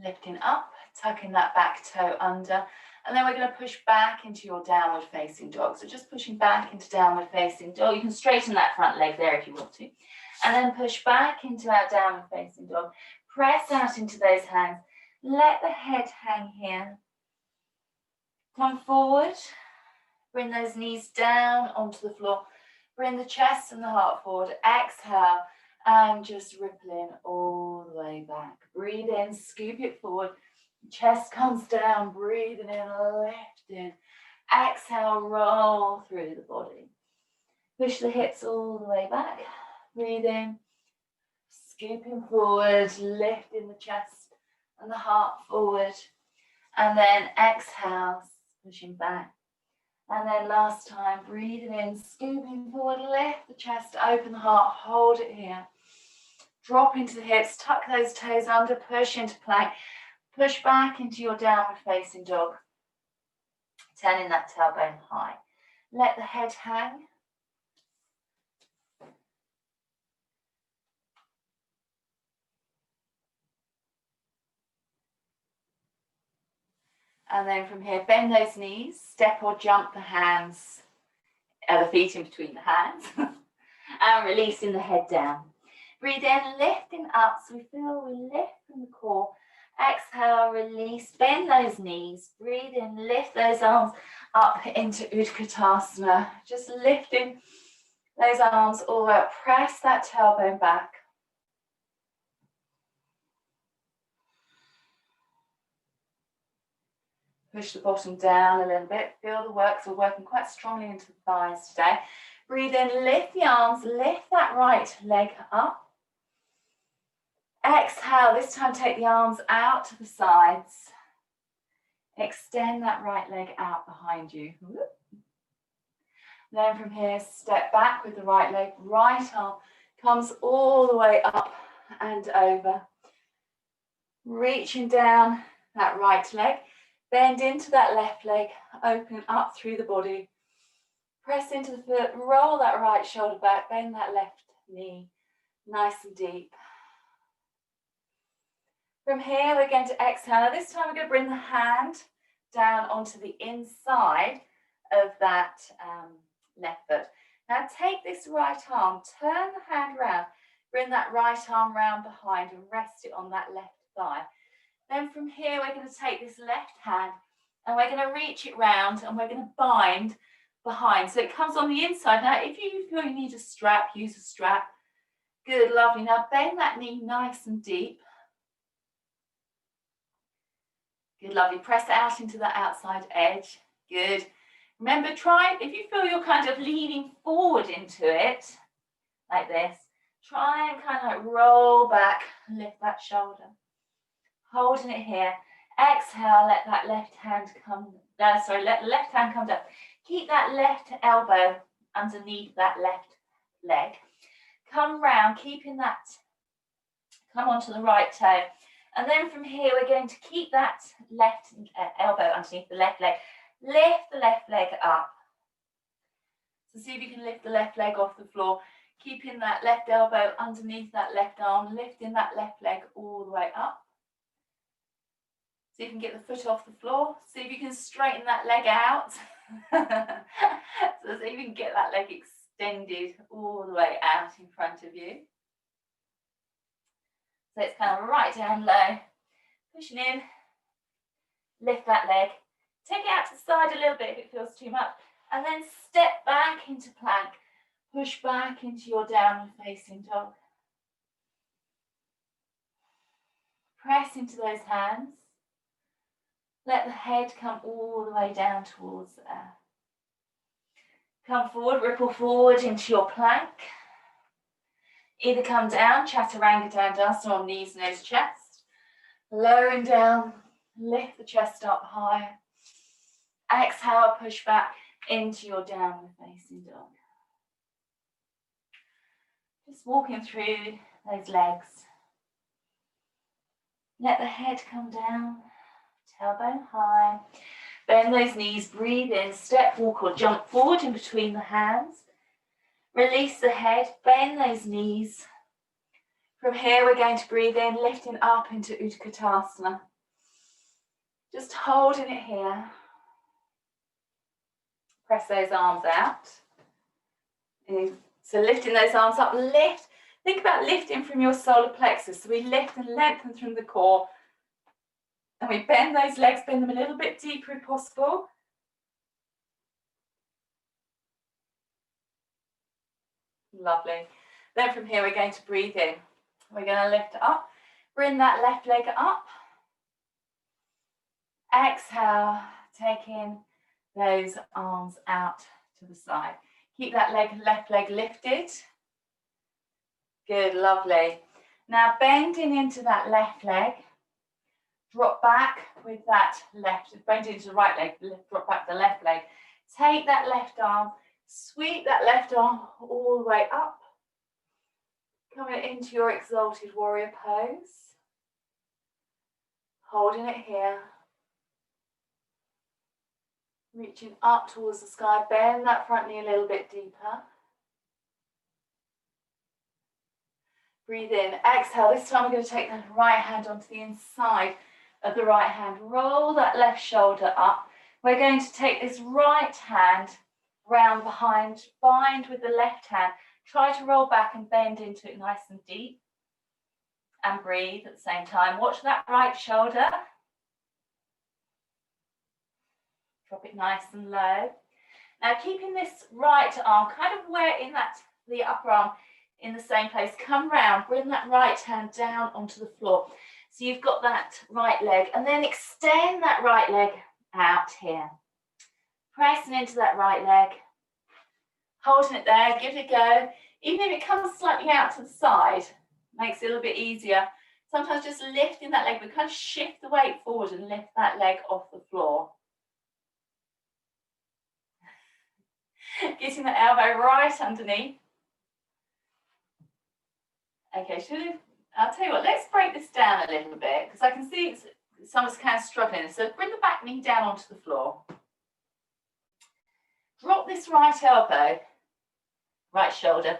lifting up, tucking that back toe under. And then we're going to push back into your downward facing dog. So just pushing back into downward facing dog. You can straighten that front leg there if you want to. And then push back into our downward facing dog. Press out into those hands. Let the head hang here. Come forward. Bring those knees down onto the floor. Bring the chest and the heart forward. Exhale. And just rippling all the way back. Breathe in, scoop it forward. Chest comes down, breathing in, lifting. Exhale, roll through the body. Push the hips all the way back. Breathe in, scooping forward, lifting the chest and the heart forward. And then exhale, pushing back. And then last time, breathing in, scooping forward, lift the chest, open the heart, hold it here. Drop into the hips, tuck those toes under, push into plank, push back into your downward facing dog. Turning that tailbone high. Let the head hang. And then from here, bend those knees, step or jump the hands, the feet in between the hands, and releasing the head down. Breathe in, lifting up, so we feel we lift from the core. Exhale, release, bend those knees. Breathe in, lift those arms up into Utkatasana. Just lifting those arms all the way up. Press that tailbone back. Push the bottom down a little bit. Feel the work, so we're working quite strongly into the thighs today. Breathe in, lift the arms, lift that right leg up. Exhale, this time take the arms out to the sides. Extend that right leg out behind you. Then from here, step back with the right leg. Right arm comes all the way up and over. Reaching down that right leg. Bend into that left leg. Open up through the body. Press into the foot. Roll that right shoulder back. Bend that left knee. Nice and deep. From here, we're going to exhale. Now this time we're going to bring the hand down onto the inside of that left foot. Now take this right arm, turn the hand round, bring that right arm round behind and rest it on that left thigh. Then from here, we're going to take this left hand And we're going to reach it round and we're going to bind behind. So it comes on the inside. Now, if you feel you need a strap, use a strap. Good, lovely. Now bend that knee nice and deep. Good, lovely. Press out into the outside edge. Good. Remember, try, if you feel you're kind of leaning forward into it, like this, try and kind of like roll back, lift that shoulder. Holding it here. Exhale, let that left hand come down. Sorry, let the left hand come down. Keep that left elbow underneath that left leg. Come round, keeping that, come onto the right toe. And then from here, we're going to keep that left elbow underneath the left leg. Lift the left leg up. So see if you can lift the left leg off the floor. Keeping that left elbow underneath that left arm, lifting that left leg all the way up. See if you can get the foot off the floor. See if you can straighten that leg out. So see if you can get that leg extended all the way out in front of you. So it's kind of right down low, pushing in, lift that leg, take it out to the side a little bit if it feels too much, and then step back into plank, push back into your downward facing dog. Press into those hands, let the head come all the way down towards the earth. Come forward, ripple forward into your plank. Either come down, Chaturanga Dandasana on knees, nose, chest. Lowering down, lift the chest up higher. Exhale, push back into your downward facing dog. Just walking through those legs. Let the head come down, tailbone high. Bend those knees, breathe in, step, walk or jump forward in between the hands. Release the head, bend those knees. From here, we're going to breathe in, lifting up into Utkatasana. Just holding it here. Press those arms out. So lifting those arms up, lift. Think about lifting from your solar plexus. So we lift and lengthen from the core. And we bend those legs, bend them a little bit deeper if possible. Lovely. Then from here, we're going to breathe in. We're going to lift it up. Bring that left leg up. Exhale, taking those arms out to the side. Keep that left leg lifted. Good, lovely. Now bending into that left leg. Drop back with that left, bend into the right leg, drop back the left leg. Take that left arm, sweep that left arm all the way up. Coming into your exalted warrior pose. Holding it here. Reaching up towards the sky, bend that front knee a little bit deeper. Breathe in, exhale. This time we're going to take that right hand onto the inside of the right hand. Roll that left shoulder up. We're going to take this right hand round behind, bind with the left hand. Try to roll back and bend into it nice and deep. And breathe at the same time. Watch that right shoulder. Drop it nice and low. Now keeping this right arm kind of where in that, the upper arm in the same place. Come round, bring that right hand down onto the floor. So you've got that right leg and then extend that right leg out here. Pressing into that right leg. Holding it there, give it a go. Even if it comes slightly out to the side, makes it a little bit easier. Sometimes just lifting that leg, we kind of shift the weight forward and lift that leg off the floor. Getting the elbow right underneath. Okay, I'll tell you what, let's break this down a little bit because I can see some of us kind of struggling. So bring the back knee down onto the floor. Drop this right elbow, right shoulder,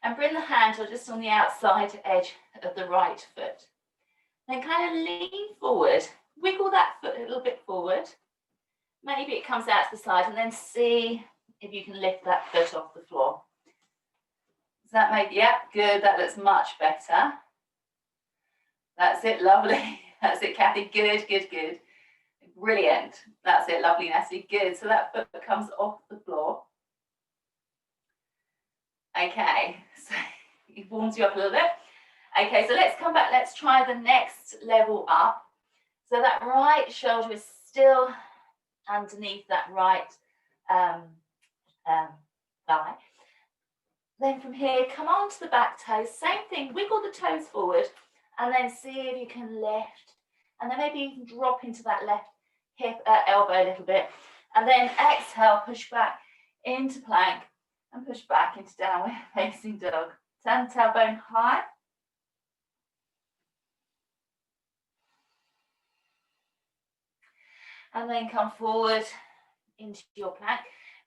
and bring the hand just on the outside edge of the right foot. Then kind of lean forward, wiggle that foot a little bit forward. Maybe it comes out to the side and then see if you can lift that foot off the floor. Does that make, yeah, good, that looks much better. That's it, lovely. That's it, Kathy, good, good, good. Brilliant. That's it. Lovely, Natalie. Good. So that foot comes off the floor. Okay. So it warms you up a little bit. Okay. So let's come back. Let's try the next level up. So that right shoulder is still underneath that right thigh. Then from here, come on to the back toes. Same thing. Wiggle the toes forward, and then see if you can lift. And then maybe you can drop into that left hip, elbow a little bit. And then exhale, push back into plank and push back into downward facing dog. Turn the tailbone high. And then come forward into your plank.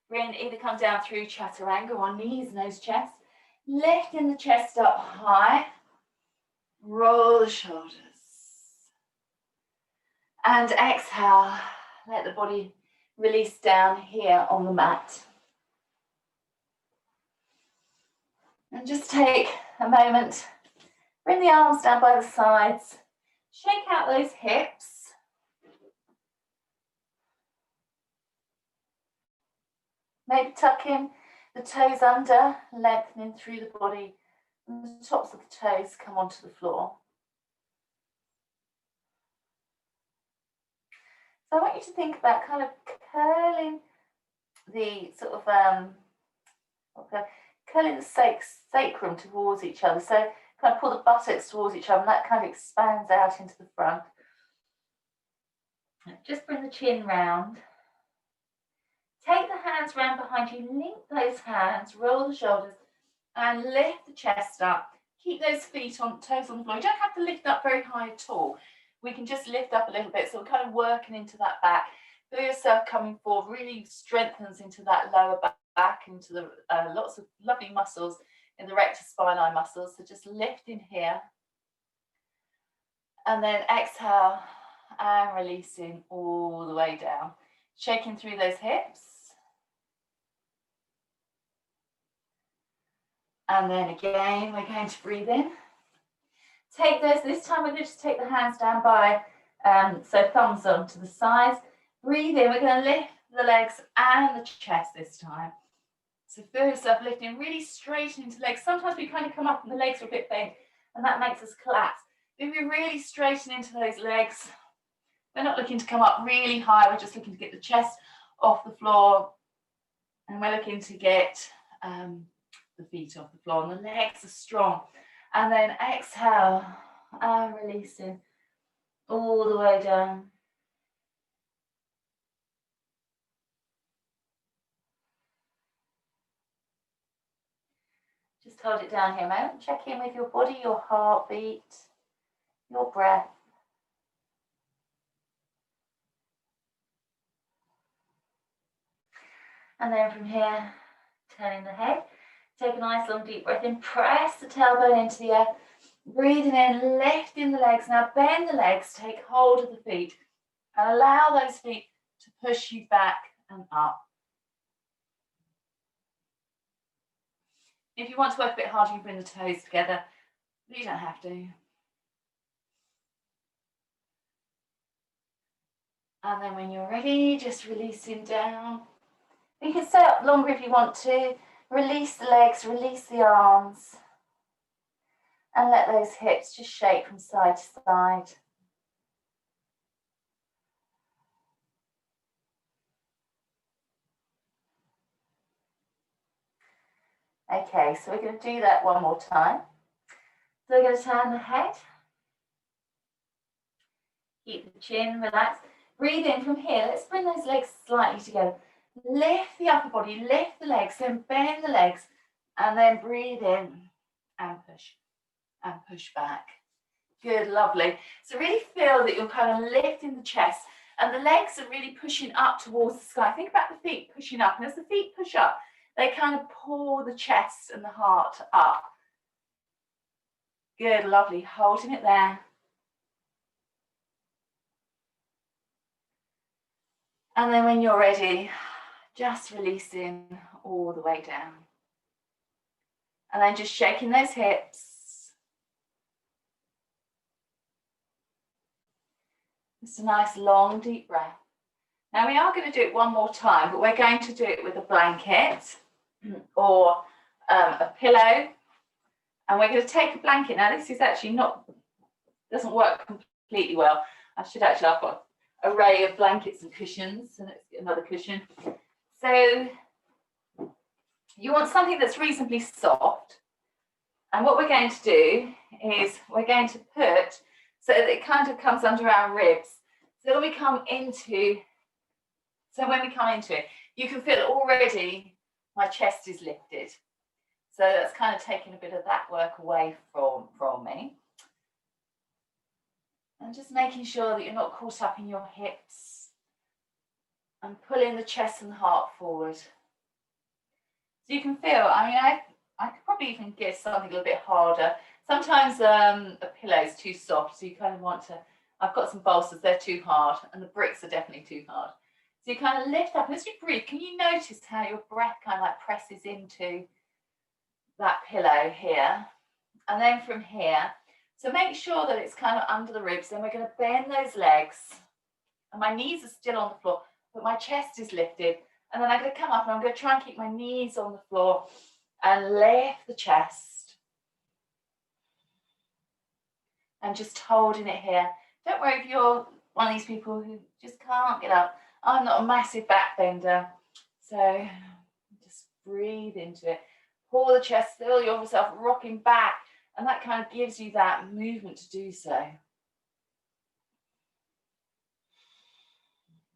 Bring, either come down through chaturanga or knees, nose, chest. Lifting the chest up high. Roll the shoulders. And exhale, let the body release down here on the mat. And just take a moment, bring the arms down by the sides, shake out those hips. Maybe tuck in the toes under, lengthening through the body, and the tops of the toes come onto the floor. So I want you to think about kind of curling the sort of curling the sacrum towards each other. So kind of pull the buttocks towards each other, and that kind of expands out into the front. Just bring the chin round. Take the hands round behind you, link those hands, roll the shoulders, and lift the chest up. Keep those feet on, toes on the floor. You don't have to lift up very high at all. We can just lift up a little bit. So we're kind of working into that back. Feel yourself coming forward, really strengthens into that lower back, into the lots of lovely muscles in the rectus spinae muscles. So just lifting here. And then exhale and releasing all the way down. Shaking through those hips. And then again, we're going to breathe in. Take those, this time we're going to just take the hands down by, so thumbs on to the sides. Breathe in, we're going to lift the legs and the chest this time. So feel yourself lifting, really straighten into legs. Sometimes we kind of come up and the legs are a bit bent, and that makes us collapse. If we really straighten into those legs, we're not looking to come up really high, we're just looking to get the chest off the floor, and we're looking to get the feet off the floor, and the legs are strong. And then exhale and releasing all the way down. Just hold it down here a moment. Check in with your body, your heartbeat, your breath. And then from here, turning the head. Take a nice long deep breath in. Press the tailbone into the earth. Breathing in, lifting the legs. Now bend the legs, take hold of the feet, and allow those feet to push you back and up. If you want to work a bit harder, you can bring the toes together, but you don't have to. And then when you're ready, just releasing down. You can stay up longer if you want to. Release the legs, release the arms, and let those hips just shake from side to side. Okay, so we're going to do that one more time. So we're going to turn the head. Keep the chin relaxed. Breathe in from here. Let's bring those legs slightly together. Lift the upper body, lift the legs, then bend the legs, and then breathe in and push back. Good, lovely. So really feel that you're kind of lifting the chest, and the legs are really pushing up towards the sky. Think about the feet pushing up, and as the feet push up, they kind of pull the chest and the heart up. Good, lovely. Holding it there. And then when you're ready, just releasing all the way down. And then just shaking those hips. Just a nice long deep breath. Now we are going to do it one more time, but we're going to do it with a blanket or a pillow. And we're going to take a blanket. Now this is actually doesn't work completely well. I've got an array of blankets and cushions. So let's get another cushion. So you want something that's reasonably soft. And what we're going to do is we're going to put so that it kind of comes under our ribs. So when we come into it, you can feel already my chest is lifted. So that's kind of taking a bit of that work away from me. And just making sure that you're not caught up in your hips and pulling the chest and the heart forward. So you can feel, I could probably even get something a little bit harder. Sometimes a pillow is too soft, so you kind of want to, I've got some bolsters, they're too hard, and the bricks are definitely too hard. So you kind of lift up, and as you breathe, can you notice how your breath kind of like presses into that pillow here? And then from here, so make sure that it's kind of under the ribs, then we're going to bend those legs, and my knees are still on the floor, but my chest is lifted, and then I'm going to come up and I'm going to try and keep my knees on the floor and lift the chest. And just holding it here. Don't worry if you're one of these people who just can't get up. I'm not a massive back bender, so just breathe into it. Pull the chest, feel yourself rocking back, and that kind of gives you that movement to do so.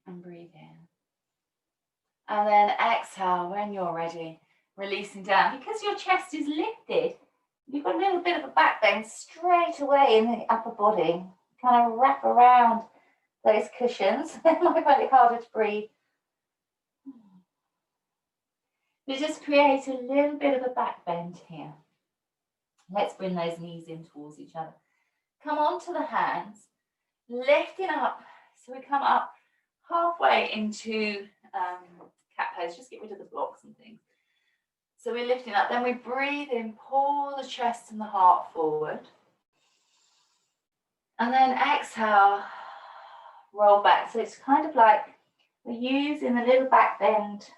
And breathe in. And then exhale when you're ready, releasing down. Because your chest is lifted, you've got a little bit of a back bend straight away in the upper body. Kind of wrap around those cushions. It might find it harder to breathe. But just create a little bit of a back bend here. Let's bring those knees in towards each other. Come onto the hands, lifting up. So we come up halfway into cat pose. Just get rid of the blocks and things. So we're lifting up. Then we breathe in, pull the chest and the heart forward. And then exhale, roll back. So it's kind of like we're using the little back bend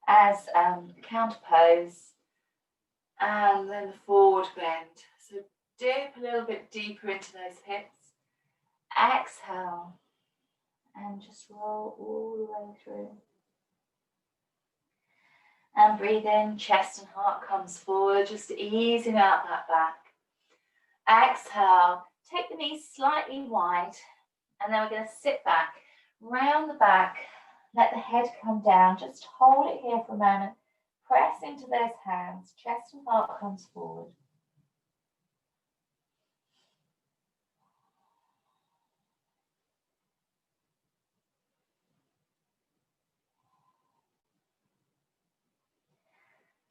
as counter pose, and then the forward bend. So dip a little bit deeper into those hips. Exhale, and just roll all the way through. And breathe in, chest and heart comes forward, just easing out that back. Exhale, take the knees slightly wide, and then we're going to sit back, round the back, let the head come down, just hold it here for a moment, press into those hands, chest and heart comes forward.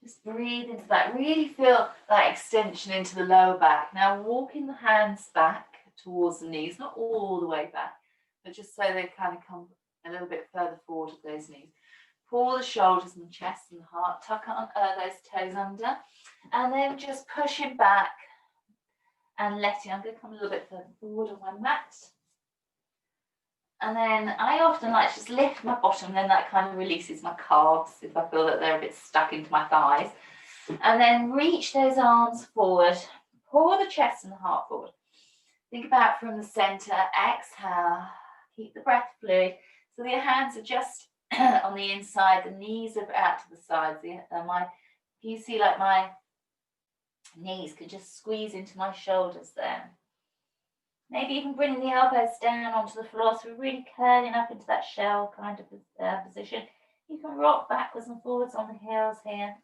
Just breathe into that, really feel that extension into the lower back. Now walking the hands back towards the knees, not all the way back, but just so they kind of come a little bit further forward of those knees. Pull the shoulders and the chest and the heart, tuck on those toes under, and then just pushing back and letting. I'm going to come a little bit further forward on my mat. And then I often like to just lift my bottom, then that kind of releases my calves if I feel that they're a bit stuck into my thighs. And then reach those arms forward, pull the chest and the heart forward. Think about from the center, exhale, keep the breath fluid. So your hands are just on the inside, the knees are out to the sides. You see like my knees could just squeeze into my shoulders there. Maybe even bringing the elbows down onto the floor, so we're really curling up into that shell kind of position. You can rock backwards and forwards on the heels here.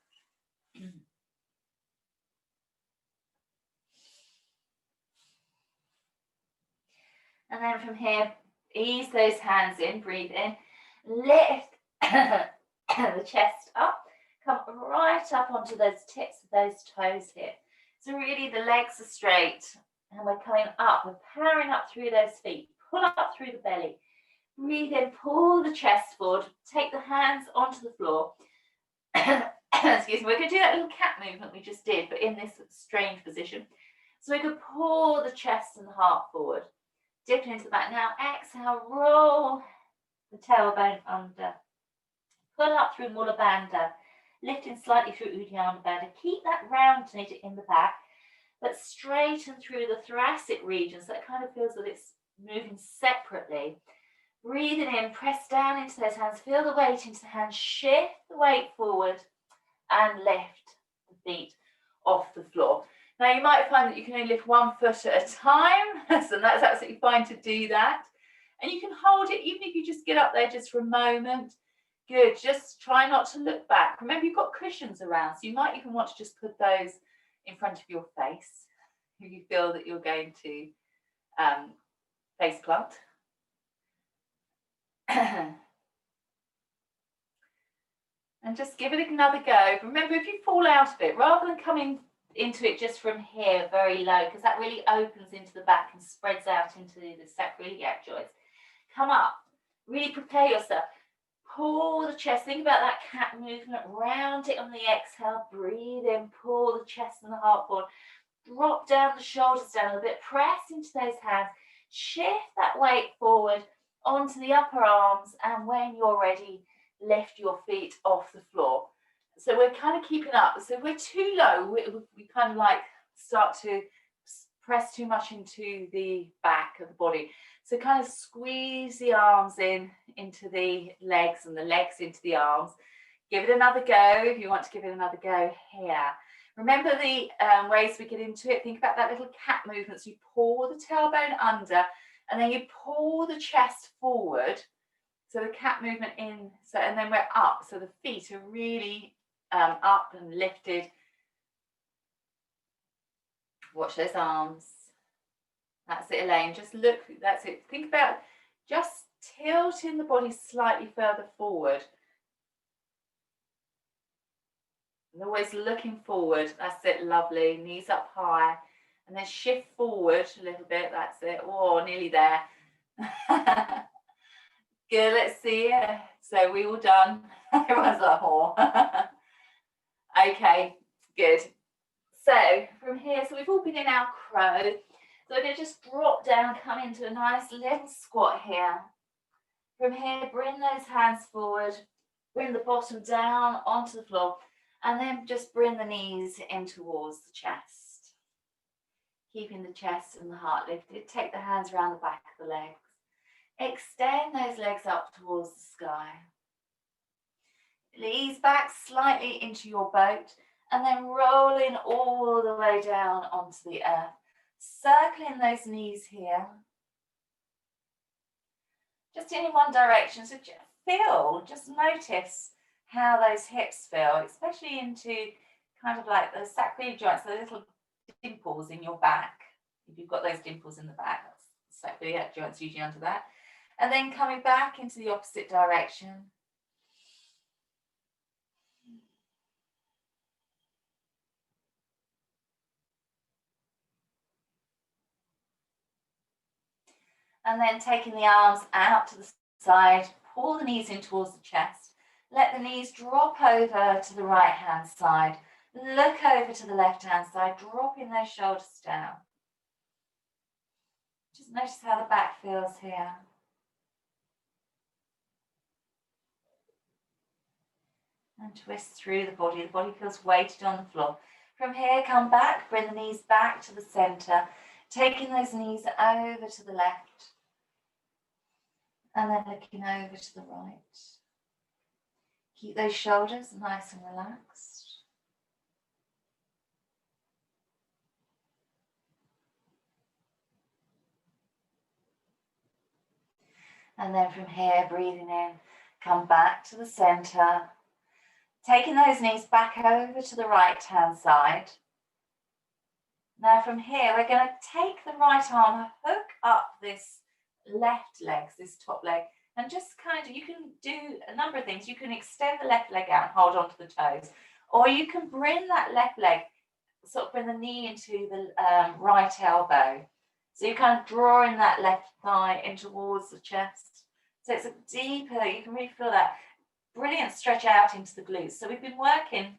And then from here, ease those hands in, breathe in, lift the chest up, come right up onto those tips of those toes here. So really the legs are straight. And we're coming up, we're powering up through those feet, pull up through the belly, breathe in, pull the chest forward, take the hands onto the floor. Excuse me, we're going to do that little cat movement we just did, but in this strange position. So we could pull the chest and the heart forward, dipping into the back. Now exhale, roll the tailbone under. Pull up through Mula Bandha, lifting slightly through Uddiyana Bandha. Keep that rounded in the back, but straighten through the thoracic region, so it kind of feels that it's moving separately. Breathing in, press down into those hands, feel the weight into the hands, shift the weight forward and lift the feet off the floor. Now you might find that you can only lift one foot at a time, so that's absolutely fine to do that. And you can hold it even if you just get up there just for a moment. Good, just try not to look back. Remember, you've got cushions around, so you might even want to just put those in front of your face if you feel that you're going to face plant. And just give it another go. Remember, if you fall out of it, rather than coming into it just from here very low, because that really opens into the back and spreads out into the sacroiliac joints, come up, really prepare yourself. Pull the chest, think about that cat movement, round it on the exhale, breathe in, pull the chest and the heart forward, drop down the shoulders down a little bit, press into those hands, shift that weight forward onto the upper arms, and when you're ready, lift your feet off the floor. So we're kind of keeping up. So if we're too low, we kind of like start to press too much into the back of the body. So kind of squeeze the arms in into the legs and the legs into the arms. Give it another go if you want to give it another go here. Remember the ways we get into it. Think about that little cat movement. So you pull the tailbone under and then you pull the chest forward. So the cat movement in, so and then we're up. So the feet are really up and lifted. Watch those arms. That's it, Elaine. Just look, that's it. Think about just tilting the body slightly further forward. And always looking forward. That's it, lovely. Knees up high. And then shift forward a little bit. That's it. Oh, nearly there. Good, let's see. So we all done. Everyone's like, oh. Okay, good. So from here, so we've all been in our crow. So we're going to just drop down, come into a nice little squat here. From here, bring those hands forward, bring the bottom down onto the floor, and then just bring the knees in towards the chest. Keeping the chest and the heart lifted. Take the hands around the back of the legs. Extend those legs up towards the sky. Ease back slightly into your boat, and then rolling all the way down onto the earth. Circling those knees here. Just in one direction. So just notice how those hips feel, especially into kind of like the sacroiliac joints, the little dimples in your back. If you've got those dimples in the back, that's sacroiliac joints usually under that. And then coming back into the opposite direction. And then taking the arms out to the side, pull the knees in towards the chest. Let the knees drop over to the right hand side. Look over to the left hand side, dropping those shoulders down. Just notice how the back feels here. And twist through the body. The body feels weighted on the floor. From here, come back, bring the knees back to the center, taking those knees over to the left. And then looking over to the right. Keep those shoulders nice and relaxed. And then from here, breathing in, come back to the center. Taking those knees back over to the right hand side. Now from here, we're going to take the right arm, hook up this left leg, this top leg, and just kind of, you can do a number of things. You can extend the left leg out and hold on to the toes, or you can bring that left leg, sort of bring the knee into the right elbow. So you're kind of drawing that left thigh in towards the chest. So it's a deeper, you can really feel that brilliant stretch out into the glutes. So we've been working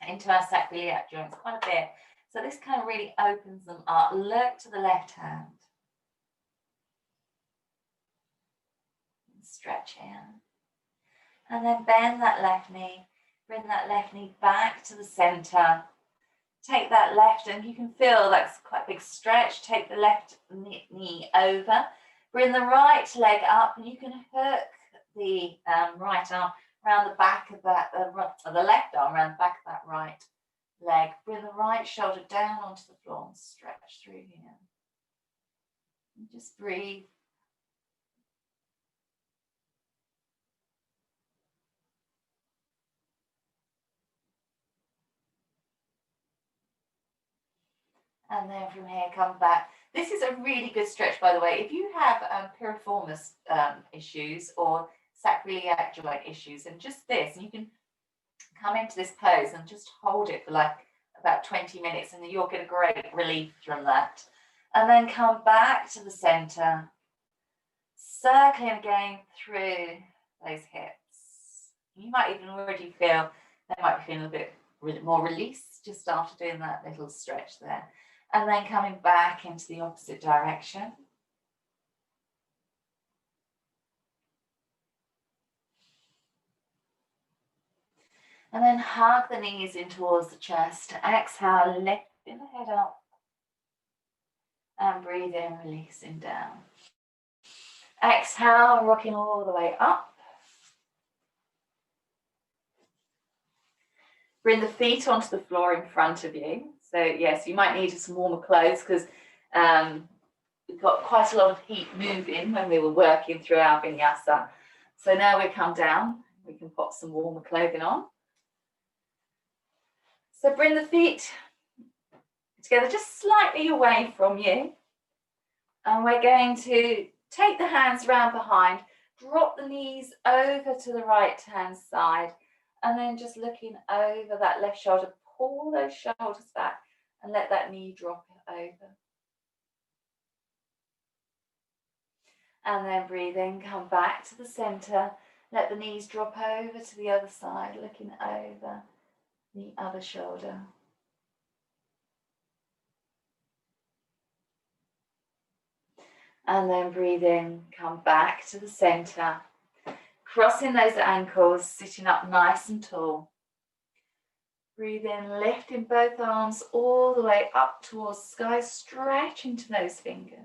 into our sacroiliac joints quite a bit. So this kind of really opens them up. Look to the left hand. stretch here. And then bend that left knee. Bring that left knee back to the center. Take that left, and you can feel that's quite a big stretch. Take the left knee over. Bring the right leg up, and you can hook the right arm around the back of that, the left arm around the back of that right leg. Bring the right shoulder down onto the floor and stretch through here. And just breathe. And then from here, come back. This is a really good stretch, by the way. If you have piriformis issues or sacroiliac joint issues, and just this, and you can come into this pose and just hold it for like about 20 minutes, and you'll get a great relief from that. And then come back to the center, circling again through those hips. You might even already feel, they might be feeling a bit more release just after doing that little stretch there. And then coming back into the opposite direction. And then hug the knees in towards the chest. Exhale, lifting the head up. And breathe in, releasing down. Exhale, rocking all the way up. Bring the feet onto the floor in front of you. So yes, you might need some warmer clothes because we've got quite a lot of heat moving when we were working through our vinyasa. So now we come down, we can pop some warmer clothing on. So bring the feet together just slightly away from you. And we're going to take the hands round behind, drop the knees over to the right hand side, and then just looking over that left shoulder, pull those shoulders back and let that knee drop over. And then breathe in, come back to the center, let the knees drop over to the other side, looking over the other shoulder. And then breathe in, come back to the center, crossing those ankles, sitting up nice and tall. Breathe in, lifting both arms all the way up towards the sky, stretch into those fingers.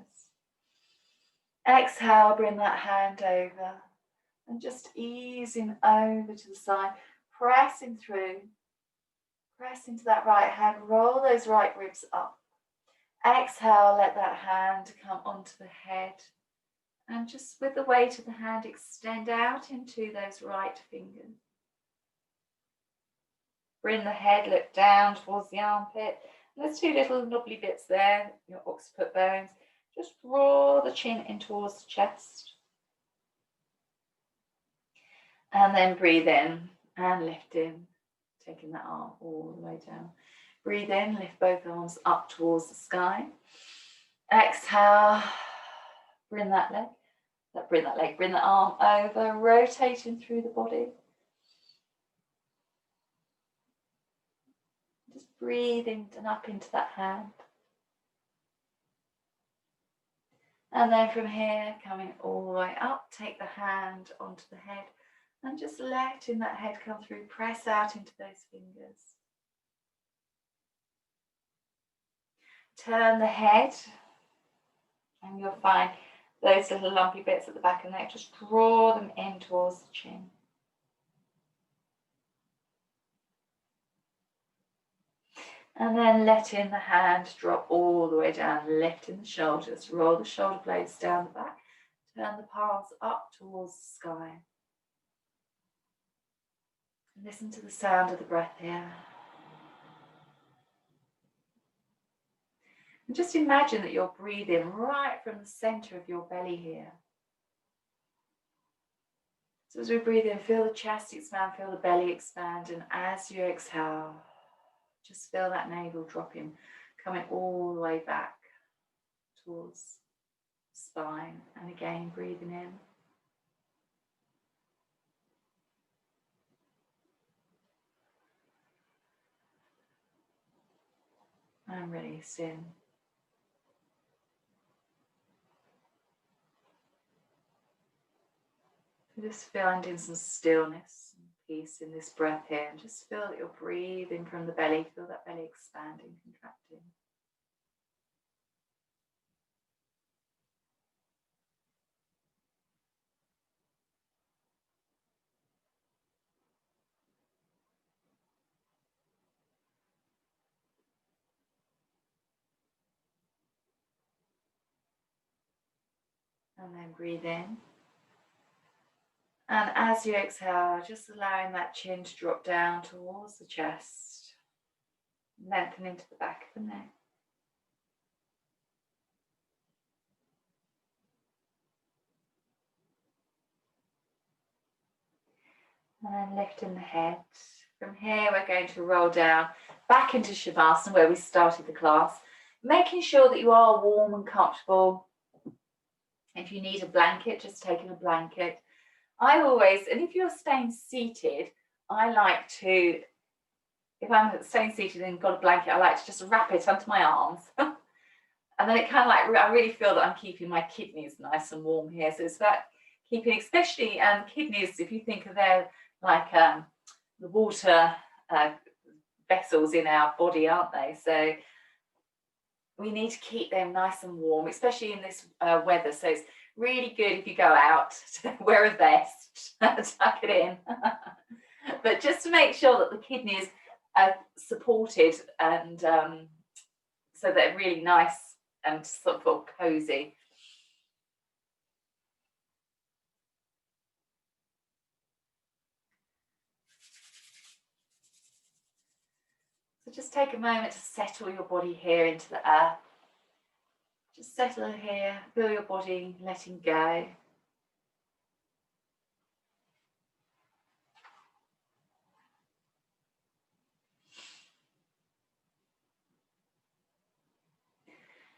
Exhale, bring that hand over and just easing over to the side, pressing through, press into that right hand, roll those right ribs up. Exhale, let that hand come onto the head, and just with the weight of the hand, extend out into those right fingers. Bring the head, look down towards the armpit. And there's two little knobbly bits there, your occiput bones. Just draw the chin in towards the chest. And then breathe in and lift in, taking that arm all the way down. Breathe in, lift both arms up towards the sky. Exhale, bring that arm over, rotating through the body. Just breathing and up into that hand. And then from here, coming all the way up, take the hand onto the head and just letting that head come through, press out into those fingers. Turn the head and you'll find those little lumpy bits at the back of the neck, just draw them in towards the chin. And then letting the hand drop all the way down, lifting the shoulders, roll the shoulder blades down the back, turn the palms up towards the sky. Listen to the sound of the breath here. And just imagine that you're breathing right from the center of your belly here. So as we breathe in, feel the chest expand, feel the belly expand, and as you exhale, just feel that navel dropping, coming all the way back towards the spine. And again, breathing in. And releasing. Just finding some stillness and peace in this breath here, and just feel that you're breathing from the belly. Feel that belly expanding, contracting. And then breathe in. And as you exhale, just allowing that chin to drop down towards the chest, lengthen into the back of the neck. And then lifting the head. From here, we're going to roll down back into Shavasana, where we started the class, making sure that you are warm and comfortable. If you need a blanket, just taking a blanket. I always, and if you're staying seated, I like to, if I'm staying seated and got a blanket, I like to just wrap it under my arms. And then it kind of like, I really feel that I'm keeping my kidneys nice and warm here. So it's about keeping, especially kidneys, if you think of their, like the water vessels in our body, aren't they? So we need to keep them nice and warm, especially in this weather. So it's really good if you go out to wear a vest, tuck it in. But just to make sure that the kidneys are supported and so they're really nice and sort of cozy. So just take a moment to settle your body here into the earth. Just settle here, feel your body letting go.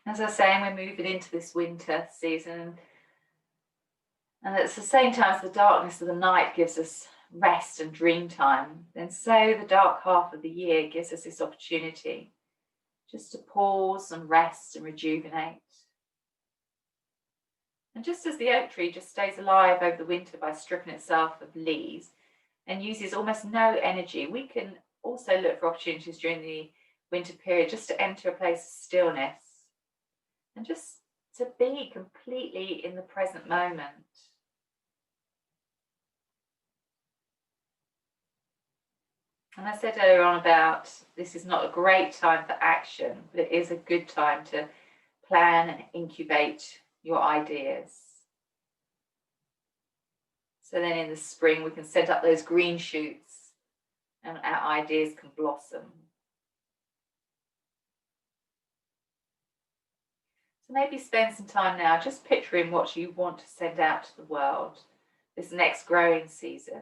As I was saying, we're moving into this winter season. And at the same time as the darkness of the night gives us rest and dream time, then so the dark half of the year gives us this opportunity just to pause and rest and rejuvenate. And just as the oak tree just stays alive over the winter by stripping itself of leaves and uses almost no energy, we can also look for opportunities during the winter period just to enter a place of stillness and just to be completely in the present moment. And I said earlier on about this is not a great time for action, but it is a good time to plan and incubate your ideas. So then in the spring, we can set up those green shoots and our ideas can blossom. So maybe spend some time now just picturing what you want to send out to the world this next growing season.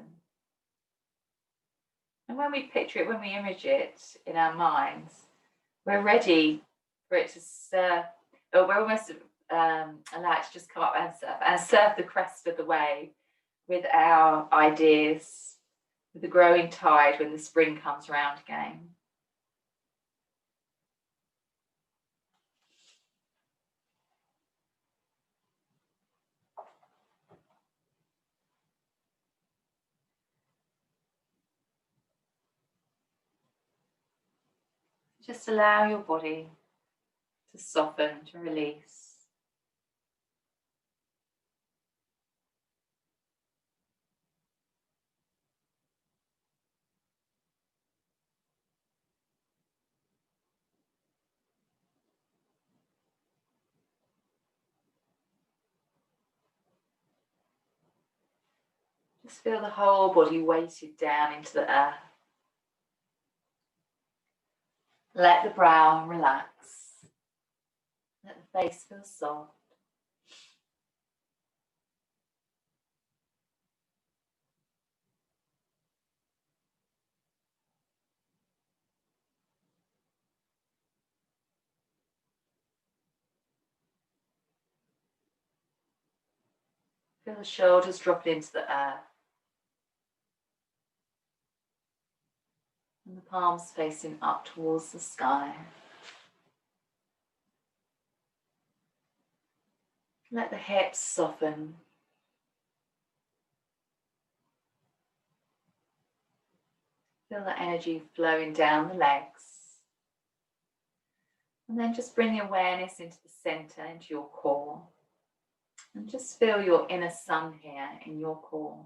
And when we picture it, when we image it in our minds, we're ready for it to serve, or we're almost allowed to just come up and surf the crest of the wave with our ideas, with the growing tide when the spring comes around again. Just allow your body to soften, to release. Just feel the whole body weighted down into the earth. Let the brow relax. Let the face feel soft. Feel the shoulders dropping into the earth. And the palms facing up towards the sky. Let the hips soften. Feel the energy flowing down the legs. And then just bring the awareness into the center, into your core. And just feel your inner sun here in your core.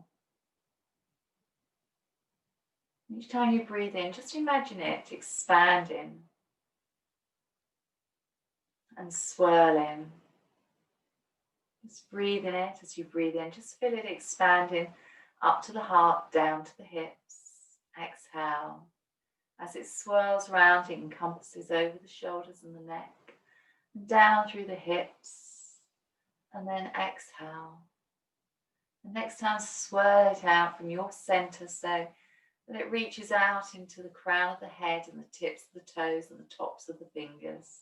Each time you breathe in, just imagine it expanding and swirling. Just breathe in it as you breathe in. Just feel it expanding up to the heart, down to the hips. Exhale. As it swirls around, it encompasses over the shoulders and the neck, and down through the hips, and then exhale. And next time, swirl it out from your center so that it reaches out into the crown of the head and the tips of the toes and the tops of the fingers,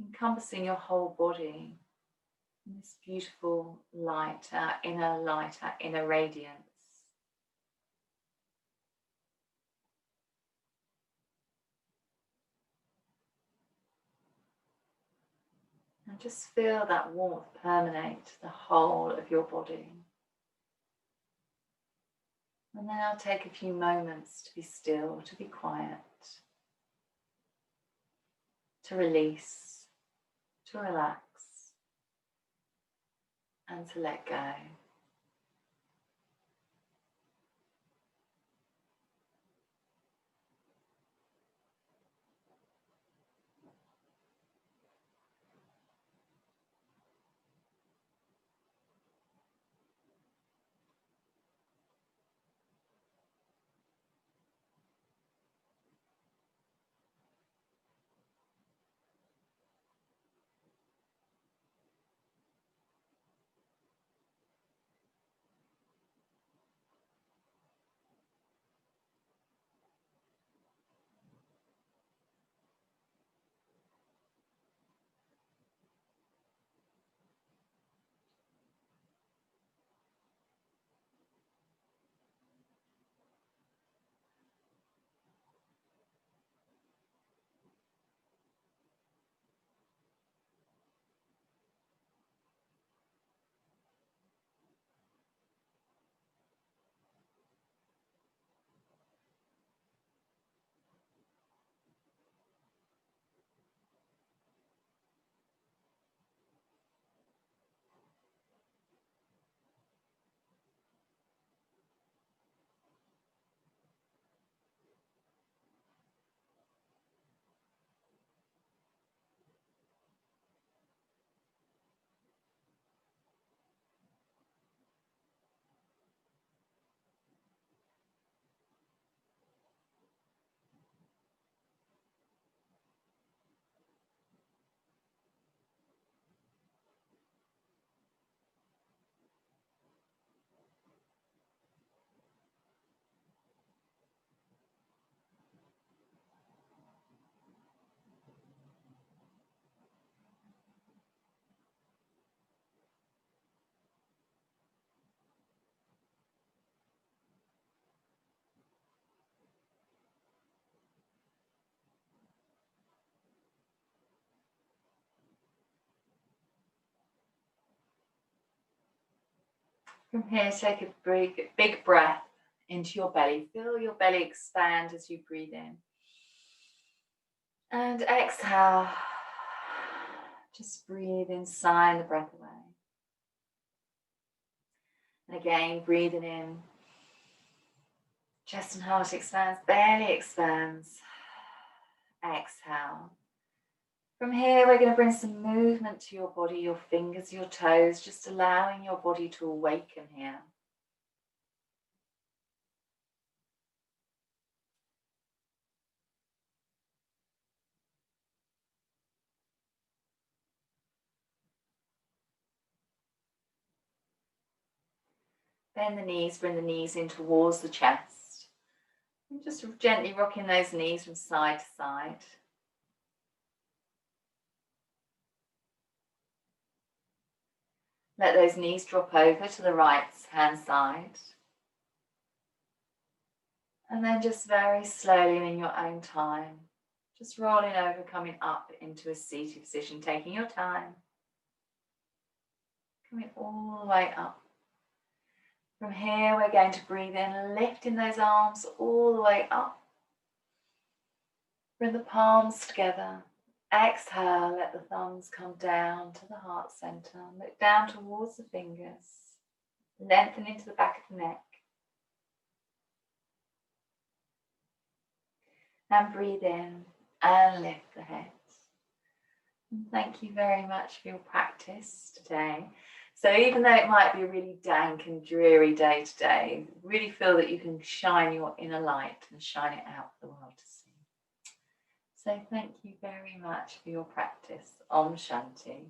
encompassing your whole body in this beautiful light, our inner radiance. And just feel that warmth permeate the whole of your body. And then I'll take a few moments to be still, to be quiet, to release, to relax, and to let go. From here, take a big breath into your belly. Feel your belly expand as you breathe in. And exhale. Just breathe in, sigh the breath away. And again, breathing in. Chest and heart expands, belly expands. Exhale. From here, we're going to bring some movement to your body, your fingers, your toes, just allowing your body to awaken here. Bend the knees, bring the knees in towards the chest. And just gently rocking those knees from side to side. Let those knees drop over to the right hand side. And then just very slowly and in your own time, just rolling over, coming up into a seated position, taking your time. Coming all the way up. From here, we're going to breathe in, lifting those arms all the way up. Bring the palms together. Exhale, let the thumbs come down to the heart center. Look down towards the fingers. Lengthen into the back of the neck. And breathe in and lift the head. And thank you very much for your practice today. So even though it might be a really dank and dreary day today, really feel that you can shine your inner light and shine it out for the world to see. So thank you very much for your practice. Om Shanti.